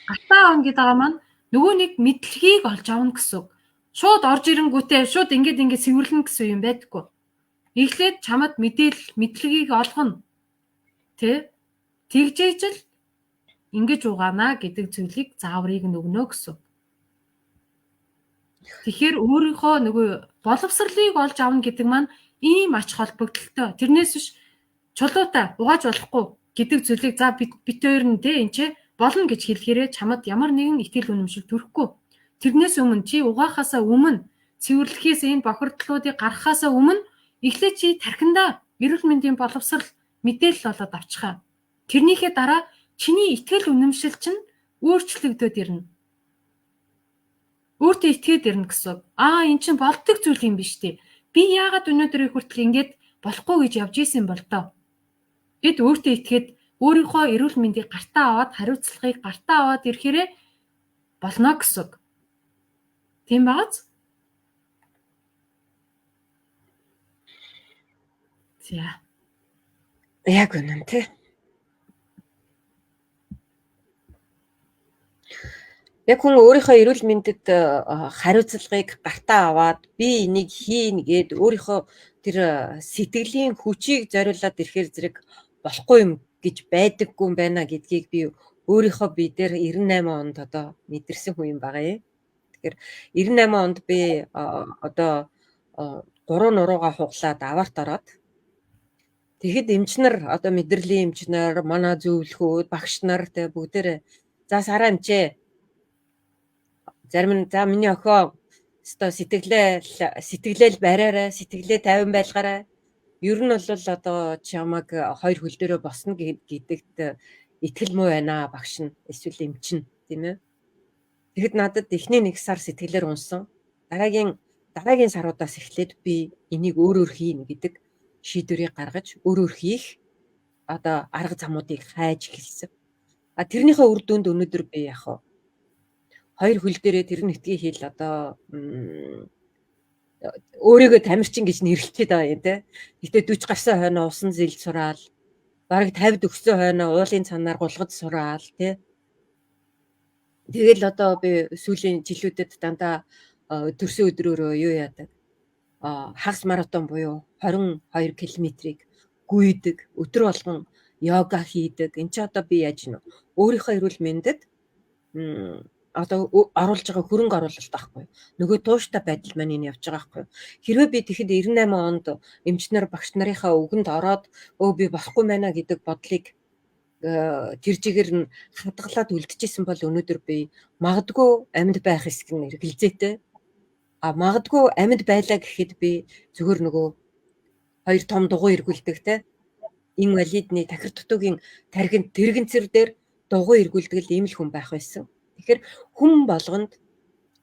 Гартаа авна гэдэг маань нөгөө нэг мэдлэгийг олж авна гэсэн. Шууд орж ирэнгүүтээ шууд ингээд сэвэрлэнэ гэсэн юм байдаггүй. Эхлээд чамд мэдлэгийг олгоно. Тэгжээж л ингэж угаана гэдэг зүйлийг зааврыг нөгнөө гэсэн. Тэгэхээр өөрийнхөө нөгөө боловсролыг олж авна гэдэг маань ийм ач холбогдолтой. Тэрнээс биш чулуутай угааж болохгүй гэдэг зүйлийг за бит хоёр нь энэ ч болно гэж хэлэхээрээ чамд ямар нэгэн итгэл үнэмшил төрөхгүй. Тэрнээс өмнө чи угаахаасаа өмнө цэвэрлэхээс энэ бохирдлуудыг гаргахаасаа өмнө эхлээд чи тархиндаа эрүүл мэндийн боловсрол мэдээлэл олоод авчихаа. Тэрнийхээ дараа чиний итгэл үнэмшил чинь өөрчлөгдөд ирнэ. Өөртөө итгээд ирнэ гэсэн. Энэ чинь болдог зүйл юм биш үү? Би яагаад өнөөдрийн хүртэл ингэж болохгүй гэж явж исэн бол доо. Гэд өөртөө итгээд өөрийнхөө эрүүл мэндийг гартаа аваад хариуцлагыг гартаа аваад ирэхээрээ болно гэсэн. Тийм бааз? За. Яг үнэн тий. Яг хүн өөрийнхөө эрүүл мэндэд хариуцлагыг гартаа аваад би энийг хийнэ гэд өөрийнхөө тэр сэтгэлийн хүчийг зориулаад ирэхээр зэрэг болохгүй юм гэж байдаггүй юм байна гэдгийг би өөрийнхөө бие дээр 98 онд одоо мэдэрсэн хүн юм байгаа юм. Тэгэхээр 98 онд би одоо 3 нуруугаа хуглаад аваарт ороод тэгэхэд эмчнэр одоо мэдрэлийн эмчнэр манай зөвлөхүүд багш нар тэ бүгдээрээ за сараа эмчээ зарим нь за миний охин өстой сэтгэлээл бариараа сэтгэлээ тайван байлгаарай. Ер нь бол одоо чамаг 2 хөл дээрөө босно гэдэгт итгэл муу байна багш нь эсвэл эмч нь тийм ээ. Тэгэхэд надад эхний 1 сар сэтгэлээр унсан. дараагийн саруудаас эхлээд би энийг өөрөөр хийнэ гэдэг шийдвэрийг гаргаж өөрөөр хийх одоо арга замуудыг хайж эхэлсэн. Тэрнийхээ үр дүнд өнөөдөр би яг хоёр хөл дээрээ тэр нэтгийг хэл одоо өөрийгөө тамирчин гэж нэрлэчихэд байгаа юм те. Гэтэ 40 гарсан хойно усан зэлж сураал, бараг 50 өгсөн хойно уулын цанаар гулгаж сураал те. Тэгэл одоо би сүүлийн жилүүдэд дандаа төрсөн өдрөөрөө юу яадаг? Хагас маратон буюу 22 км-ийг гүйдэг, өдөр болгон йога хийдэг. Энд чи одоо би яаж гинэ? Өөрийнхөө эрүүл мэндэд одоо оруулж байгаа хөрөнгө оруулалт байхгүй. Нөгөө тууштай байдал маань энэ явж байгаа байхгүй. Хэрвээ би тэгэхэд 98 онд эмчнэр багш нарынхаа үгэнд ороод би болохгүй байна гэдэг бодлыг тэр жигээр нь хадгалаад үлдчихсэн бол өнөөдөр би магадгүй амьд байх эсэх нь эргэлзээтэй. Магадгүй амьд байлаа гэхэд би зөвхөр нөгөө хоёр том дугуй эргүүлдэг те. Ин валидны тахир дутуугийн тархинд тэрэгэнцэр дээр дугуй эргүүлдэг л ийм л хүн байх байсан. Тэгэхээр хүн болгонд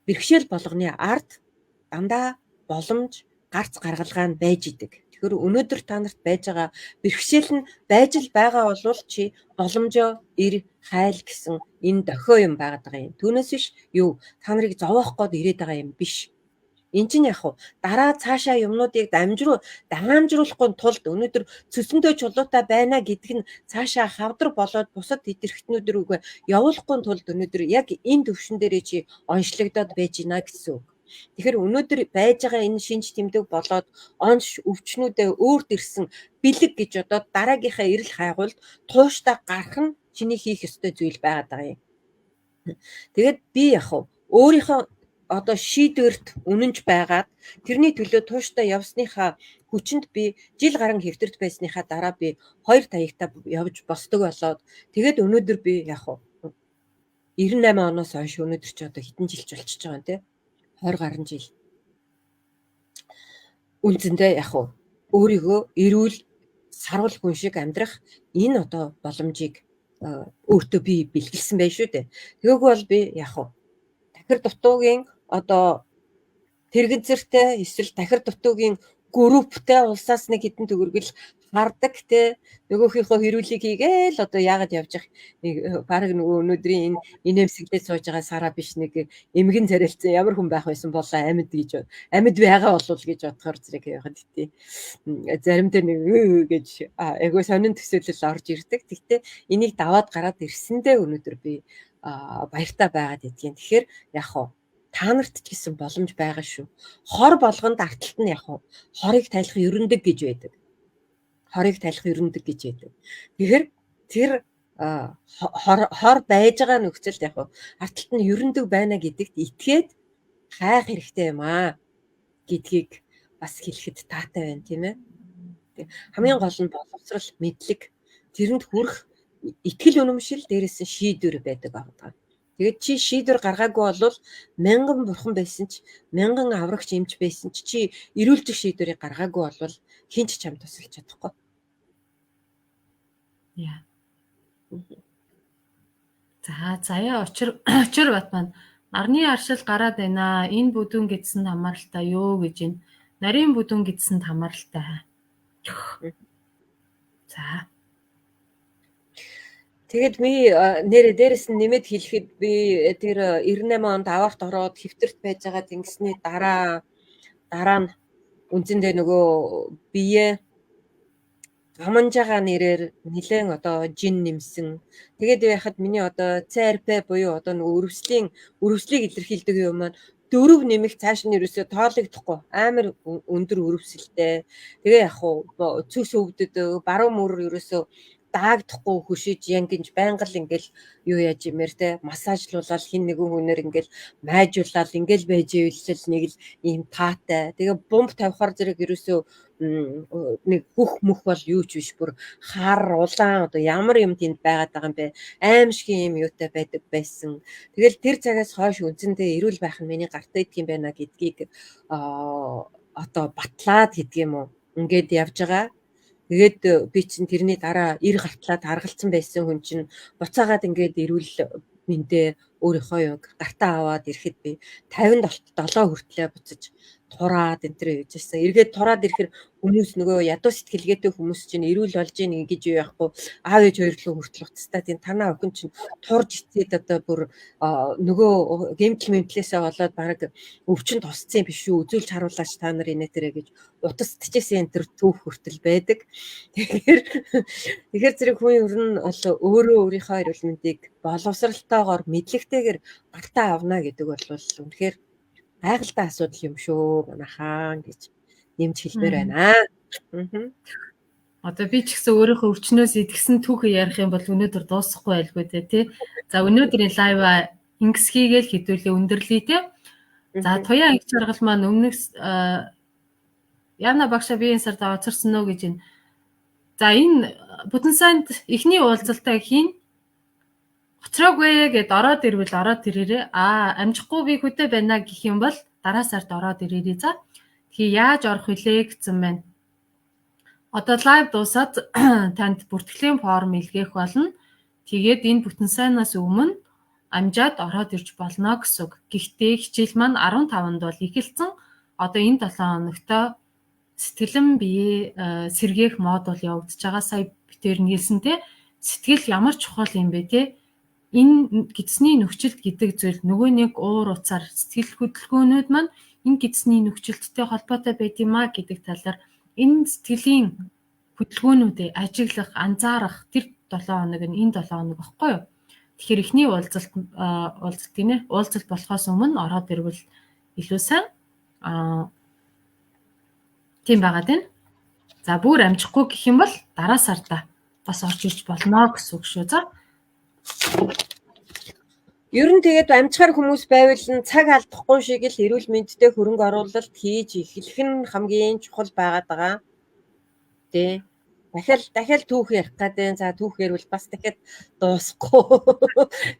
бэрхшээл болгоны ард дандаа боломж, гарц гаргалгаа нь байж идэг. Тэгэхээр өнөөдөр та нарт байж байгаа бэрхшээл нь байж л байгаа болвол чи боломжоо ир хайл гэсэн энэ дохио юм байгаад байгаа юм. Түүнээс биш юу та нарыг зовоох гээд ирээд байгаа юм биш. Энд чинь яг дараа цаашаа юмнуудыг даамжруулахгүй тулд өнөөдөр цөсөндөө чулуутай байна гэдэг нь цаашаа хавдар болоод бусад идэрхтнүүд рүүгээ явуулахгүй тулд өнөөдөр яг энэ төвшин дээрээ чи онцлогдоод байж гинэ гэсэн үг. Тэгэхээр өнөөдөр байж байгаа энэ шинж тэмдэг болоод онц өвчнүүдээ өөрт ирсэн бэлэг гэж одоо дараагийнхаа эрэл хайгуулд тууштай гарах нь чиний хийх ёстой зүйл байгаад байгаа юм. Тэгээд би яг өөрийнхөө одоо шийдвэрт үнэнч байгаад тэрний төлөө тууштай явсныхаа хүчинд би жил гарan хэвтэрд байсныхаа дараа би 2 таягтай явж босдог болоод тэгээд өнөөдөр би яг 98 оноос хойш өнөөдөр ч одоо хэдэн жилч болчихж байгаа юм те 20 гаруй жил. Үнцэндээ яг өөрийгөө эрүүл сарвал хүн шиг амьдрах энэ одоо боломжийг өөртөө би бэлгэлсэн байх шүү дээ. Тэгээггүй бол би яг тахир дутуугийн одоо тэрэгэнцэртэй эсвэл тахир дутуугийн групптэй улсаас нэг хэдэн төгрөгөл хардаг те нөгөөхийнхөө хэрүүлийг хийгээл одоо яагаад явж их нэг баг нөгөө өнөөдрийн энэ инээмсэглээд сууж байгаа сараа биш нэг эмгэн царилцсан ямар хүн байх байсан болоо амьд гэж амьд байгаа болов гэж бодохоор зэрэг явахад тий заримдаа нэг гэж айгуу сонин төсөөлөл орж ирдэг. Гэхдээ энийг даваад гараад ирсэндээ өнөөдөр би баяртай байгаад идэгин. Тэгэхээр яг та нарт ч гэсэн боломж байгаа шүү. Хор болгонд арталт нь яг хорыг тайлах ерөндөг гэж байдаг. Хорыг тайлах ерөндөг гэж байдаг. Тэгэхээр тэр хор байж байгаа нөхцөлд яг арталт нь ерөндөг байна гэдэгт итгээд хайх хэрэгтэй юм гэдгийг бас хэлэхэд таатай байна тийм ээ. Хамгийн гол нь боловсрал, мэдлэг, тэрэнд хүрэх итгэл үнэмшил дээрээс нь шийдвэр байдаг байгаа. Тэгээд чи шийдвэр гаргаагүй бол мянган бурхан байсан ч мянган аврагч эмч байсан чи эрүүлжих шийдвэрийг гаргаагүй бол хэн ч чамд тусалж чадахгүй. Яа. Заяа очир бат маань нарны аршил гараад байна. Энэ бүдүүн гэдсэнд хамааралтай юу гэж байна. Нарийн бүдүүн гэдсэнд хамааралтай. За. Тэгэд би нэрээ дээрэс нь нэмэд хэлэхэд би тэр 98 онд аварт ороод хэвтэрт байж байгаа тэнгисний дараа нь үнцэндээ нөгөө бие гаманжаага нэрээр нэлээд одоо жин нэмсэн. Тэгээд яхад миний одоо CRP буюу одоо нөгөө өрөвслийг илэрхийлдэг юм маань 4 нэмэх цааш нь ерөөсөө тоологдохгүй амар өндөр өрөвсөлтэй. Тэгээ яг цөс өвдөд баруун мөр ерөөсөө даагдахгүй хөшиж янгинж байнгал ингээл юу яаж юмэр те массажлуулаад хин нэгэн хүнээр ингээл майжуулаад ингээл байж ийлсэл нэг л ийм таатай. Тэгээ бомб тавихаар зэрэг ерөөсөө нэг бүх мөх бол юу ч биш бүр хар улаан одоо ямар юм тэнд байгаад байгаа юм бэ аимшигын юм юутай байдаг байсан. Тэгэл тэр цагаас хойш үнцэндээ эрүүл байх нь миний гартаа идэх юм байна гэдгийг одоо батлаад гэдг юм уу ингээд явж байгаа. Тэгээд би чинь тэрний дараа ир гартлаад харгалцсан байсан хүн чинь буцаагаад ингээд эрүүл мэндэ өөрийнхөө яг гартаа аваад ирэхэд би 57 хүртлээр буцаж тураад энэ төр явж байсан. Эргээд тураад ирэхээр хүмүүс нөгөө ядуу сэтгэлгээтэй хүмүүс чинь эрүүл болж ийн гэж юу яахгүй аав ээж хоёрлоо хүртэл уцтаа тийм танаа охин чинь турж ицээд одоо бүр нөгөө гэмтэл мэмтлээсээ болоод баг өвчин тусцсан биш үү үзүүлж харуулаач та нар инээ тэрэ гэж утасдчихсэн энэ төр түүх хүртэл байдаг. Тэгэхээр зэрэг хүн ер нь бол өөрөө өөрийнхөө эрүүл мэндийг боловсралтойгоор мэдлэгтэйгээр гартаа авна гэдэг бол үнэхээр гайхалтай асуудал юм шүү манайхаа гэж нэмж хэлмээр байна. Одоо би ч гэсэн өөрийнхөө өвчнөөс идгсэн түүхээ ярих юм бол өнөөдөр дуусахгүй байлгүй тий. За өнөөдрийн лайва ингэсхийгээл хэдүүлээ өндөрлөе тий. За туяа ангич аргал маань өмнөх Яна багшаа биеийн сард оцорсон нөө гэж байна. За энэ бүтэн санд эхний уулзалтаа хийн оцроогүй гэд ороод ирвэл ороод ирээрээ. Амжихгүй би хөдөө байна гэх юм бол дараа сард ороод ирээрээ. За тэгэхээр яаж орох вүлээ гэсэн байна. Одоо лайв дуусаад танд бүртгэлийн форм илгээх болно. Тэгээд энэ бүтэн сайнаас өмнө амжаад ороод ирж болно гэсэн үг. Гэхдээ хичээл маань 15-нд бол эхэлсэн. Одоо энэ 7 хоногт сэтгэлэн бие сэргээх модуль явагдаж байгаа. Сая битээр нийлсэнтэй сэтгэл ямар чухал юм бэ те? Энэ гидсний нөхцөлт гэдэг зүйл нөгөө нэг уур уцаар сэтгэл хөдөлгөөнүүд маань энэ гидсний нөхцөлттэй холбоотой байд юм а гэдэг талаар энэ сэтгэлийн хөдөлгөөнүүдэд ажиглах, анзаарах тэр 7 хоног нь энэ 7 хоног баггүй юу? Тэгэхээр эхний уулзалт болохоос өмнө ороод ирвэл илүү сайн тийм байгаад байна. За бүр амжихгүй гэх юм бол дараа сарда бас орж ирж болно гэсэн үг шүү. За. Ер нь тэгээд амжихаар хүмүүс байвал цаг алдахгүй шиг л эрүүл мэндтэй хөрөнгө оруулалт хийж эхлэх нь хамгийн чухал байгаад байгаа. Тэ. Дахиад түүх ярих гэдэг. За түүхээр бол бас дахиад дуусахгүй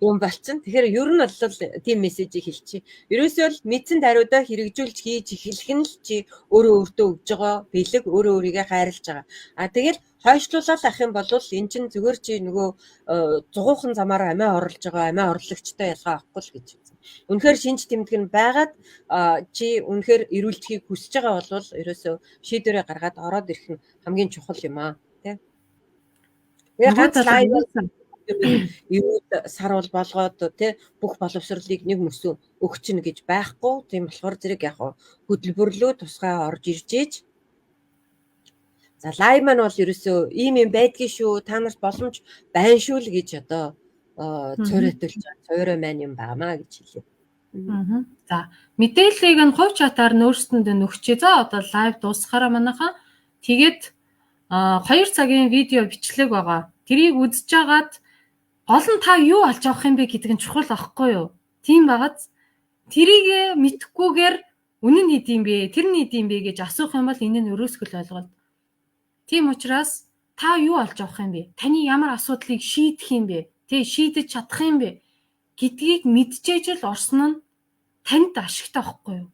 юм болчихно. Тэгэхээр ер нь бол тийм мессежийг хэлчихье. Ерөөсөө л мэдсэн даруйдаа хэрэгжүүлж хийж эхлэх нь л чи өөрөө өөртөө өгж байгаа бэлэг, өөрөө өөрийгөө хайрлаж байгаа. Тэгэл хойшлуулаад ах юм бол эн чинь зүгээр чи нөгөө зугуухан замаар амиа орлож байгаа амиа орлагчтай ялгаа авахгүй л гэж. Үнэхээр шинж тэмдэг нь байгаад чи үнэхээр эрүүлжихийг хүсэж байгаа бол ерөөсөө шийдвэрээ гаргаад ороод ирэх нь хамгийн чухал юм аа тий. Ганц лайв юу сарвал болгоод тий бүх боловсролыг нэг мөсөө өгчнө гэж байхгүй. Тийм болохоор зэрэг яг хөтөлбөрлөө тусгай орж ирж ийж за лайв маань бол ерөөсөө ийм юм байдгийн шүү та нарт боломж байна шүү л гэж одоо цорьтолж цорой маань юм байнамаа гэж хэлээ. За мэдээллийг нь хувь чатаар нөөцөнд нөгчээ. За одоо лайв дуусахаараа манайхаа тэгээд 2 цагийн видео бичлэг байгаа. Тэрийг үзэж агаад гол нь та юу олж авах юм бэ гэдэг нь чухал аахгүй юу? Тийм байгааз тэрийг мэдхгүйгээр үнэн нь хэдийм бэ? Тэр нь хэдийм бэ гэж асуух юм бол энэ нь өрөөсгөл ойлголт. Тийм учраас та юу олж авах юм бэ? Таны ямар асуудлыг шийдэх юм бэ? Тэ шийдэж чадах юм бэ гэдгийг мэдчихэж л орсон нь танд ашигтай байхгүй юу?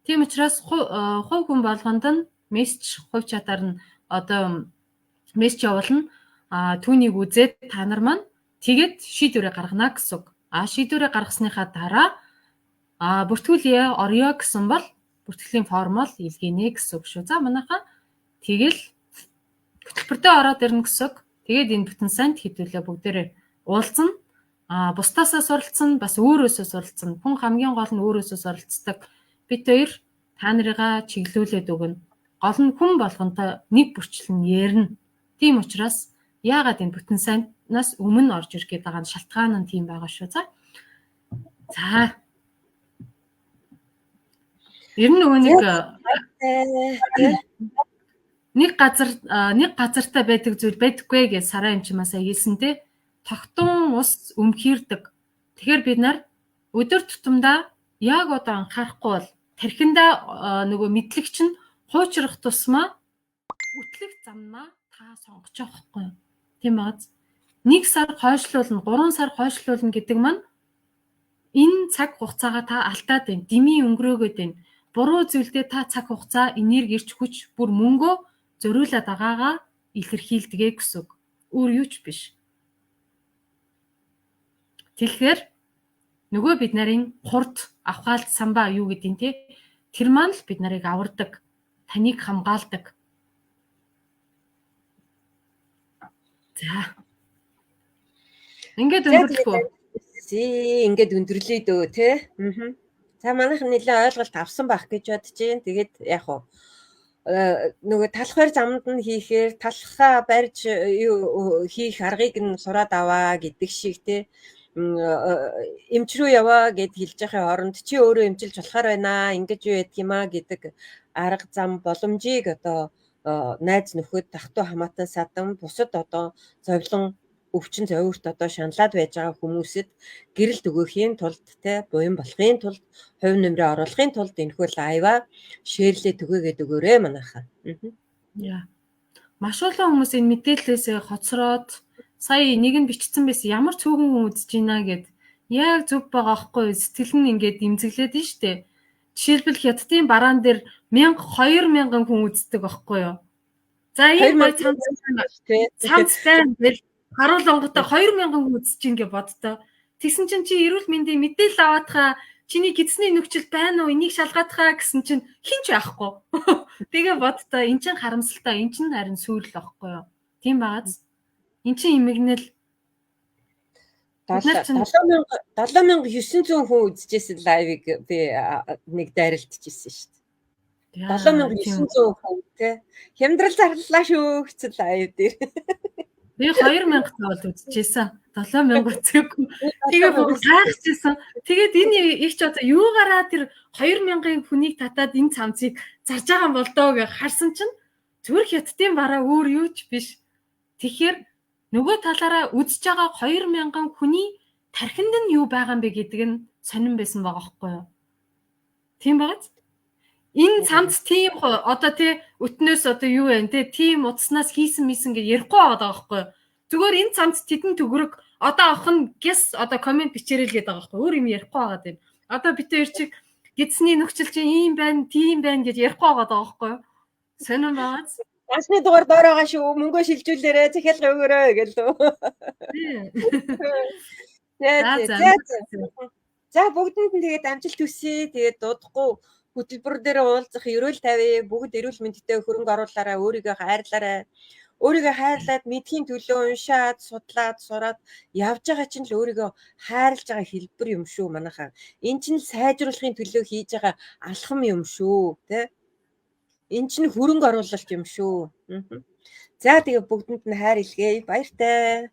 Тийм учраас хувь хүн болгонд нь мессеж хувь чатаар нь одоо мессеж явуулна. Түүнийг үзээд та нар маань тэгээд шийдвэрээ гаргана гэсэн үг. Шийдвэрээ гаргасныхаа дараа бүртгүүлээ орё гэсэн бол бүртгэлийн формол илгээнэ гэсэн үг шүү. За манайхаа тэгэл хөтөлбөртөө ороод ирнэ гэсэн үг. Тэгээд энэ бүтэн санд хэдүүлээ бүгдээрээ уулзна. Бусдаасаа суралцсан, бас өөрөөсөө суралцсан. Хүн хамгийн гол нь өөрөөсөө суралцдаг. Бид хоёр та нарыгаа чиглүүлээд өгнө. Гол нь хүн болгонтой нэг бүрчлэн ярина. Тийм учраас яагаад энэ бүтэн сайнаас өмнө орж ирэх гээд байгаа шалтгаан нь тийм байгаа шүү. За. Ер нь нөгөө нэг газартай байдаг зүйл байдаггүй гэж сараа юм чимаасаа хэлсэн те. Тогтун ус өмхирдэг. Тэгэхээр бид нар өдөр тутамдаа яг одоо анхаарахгүй бол тархиндаа нөгөө мэдлэгч нь хуучрах тусмаа үтлэг замнаа та сонгож байгаа хгүй юу? Тийм бааз. 1 сар хойшлуулна, 3 сар хойшлуулна гэдэг маань энэ цаг хугацаагаа та алдаад байна. Дими өнгөрөөгөөд байна. Буруу зүйлдээ та цаг хугацаа, энерги, эрч хүч, бүр мөнгөө зориулаад байгаагаа илэрхийлдэгэ гэсэн үг. Өөр юу ч биш. Тэгэхээр нөгөө бид нарын хурд авхаалт самбаа юу гэдэг нь те тэр маань л бид нарыг авардаг, таныг хамгаалдаг. За. Ингээд өнгөрлөх үү? Ингээд өндөрлөе дөө те. За манайхан нэлээд ойлголт авсан байх гэж бодож байна. Тэгээд яг уу нөгөө талхаар замд нь хийхээр талхаа барьж юу хийх аргыг нь сураад аваа гэдэг шиг те. Эмч рүү яваа гэд хэлж байхын оронд чи өөрөө эмчилж болохоор байна. Ингэж юу ядг юм аа гэдэг арга зам боломжийг одоо найз нөхөд тахтуу хамаатан садан бусад одоо зовлон өвчин зовирт одоо шаналаад байж байгаа хүмүүсэд гэрэлт өгөөхийн тулд те буян болохын тулд хувь нэмрээ оруулахын тулд энэхүү лайва шеэрлээ түгээгээд өгөөрэй манайхаа. Яа. Маш олон хүмүүс энэ мэдээллээсээ хоцроод сая нэг нь бичсэн байсан ямар цөөхөн хүн үзэж байна гэд яг зөв байгаа хгүй сэтгэл нь ингээд имзэглээд нь штэ. Жишээлбэл хятадын бараан дээр 2000 хүн үздэг байхгүй юу? За ийм цанц байна гэл харуул онготой 2000 хүн үзэж ингээ боддоо. Тэгсэн чинь чи эрүүл мэндийн мэдээлэл аваадхаа чиний гидсний нөхцөл байна уу? Энийг шалгаадхаа гэсэн чинь хинч яахгүй. Тэгээ боддоо эн чин харамсалтай, эн чин харин сүйрэл байхгүй юу? Тийм бааз. Эн чин имэгнэл 7900 хүн үзчихсэн лайвыг би нэг дайралтчихсэн шүү дээ. 7900 хүн те. Хямдрал зарлаа шүү гэсэн лайв дээр. Би 2000 цаавал үзчихсэн. 7000 үзээгүй. Тэгээ гайхчихсан. Тэгээд энэ их ч одоо юугаараа тэр 2000-ын хүнийг татаад энэ цамцыг зарж байгаа юм бол доо гэж харсан чинь зүгээр хятадын бараа өөр юу ч биш. Тэгэхээр нөгөө талаараа үзэж байгаа 2000 хүний тархинд нь юу байгаа юм бэ гэдэг нь сонирн байсан байгаа байхгүй юу? Тийм багаз? Энэ цамц тийм одоо тий өтнөөс одоо юу вэ тий тийм утаснаас хийсэн мисэн гэж ярихгүй байгаа байхгүй юу? Зүгээр энэ цамц тедэн төгрөг одоо авах нь гэс одоо комент бичээрэй л гэдэг байгаа байхгүй юу? Өөр юм ярихгүй байгаа тийм. Одоо битээр чиг гидсний нөхцөл чинь ийм байна, тийм байна гэж ярихгүй байгаа байхгүй юу? Сонирн багаз? Анхны дугаар доор байгаа шүү. Мөнгөө шилжүүлээрэ, захиалга өгөөрэй гэлөө. За бүгдэнд нь тэгээд амжилт хүсье. Тэгээд дуудахгүй хөтөлбөр дээр уулзах ерөөл тавья. Бүгд эрүүл мэндэд хөрөнгө оруулаарай, өөрийгөө хайрлаарай. Өөрийгөө хайрлаад мэдхийн төлөө уншаад, судлаад, сураад явж байгаа чинь л өөрийгөө хайрлаж байгаа хэлбэр юм шүү манайхаа. Энд чинь сайжруулахын төлөө хийж байгаа алхам юм шүү, тэ? Энэ чинь хөрөнгө оруулалт юм шүү. За тэгээ бүгдэнд нь хайр илгээе. Баяртай.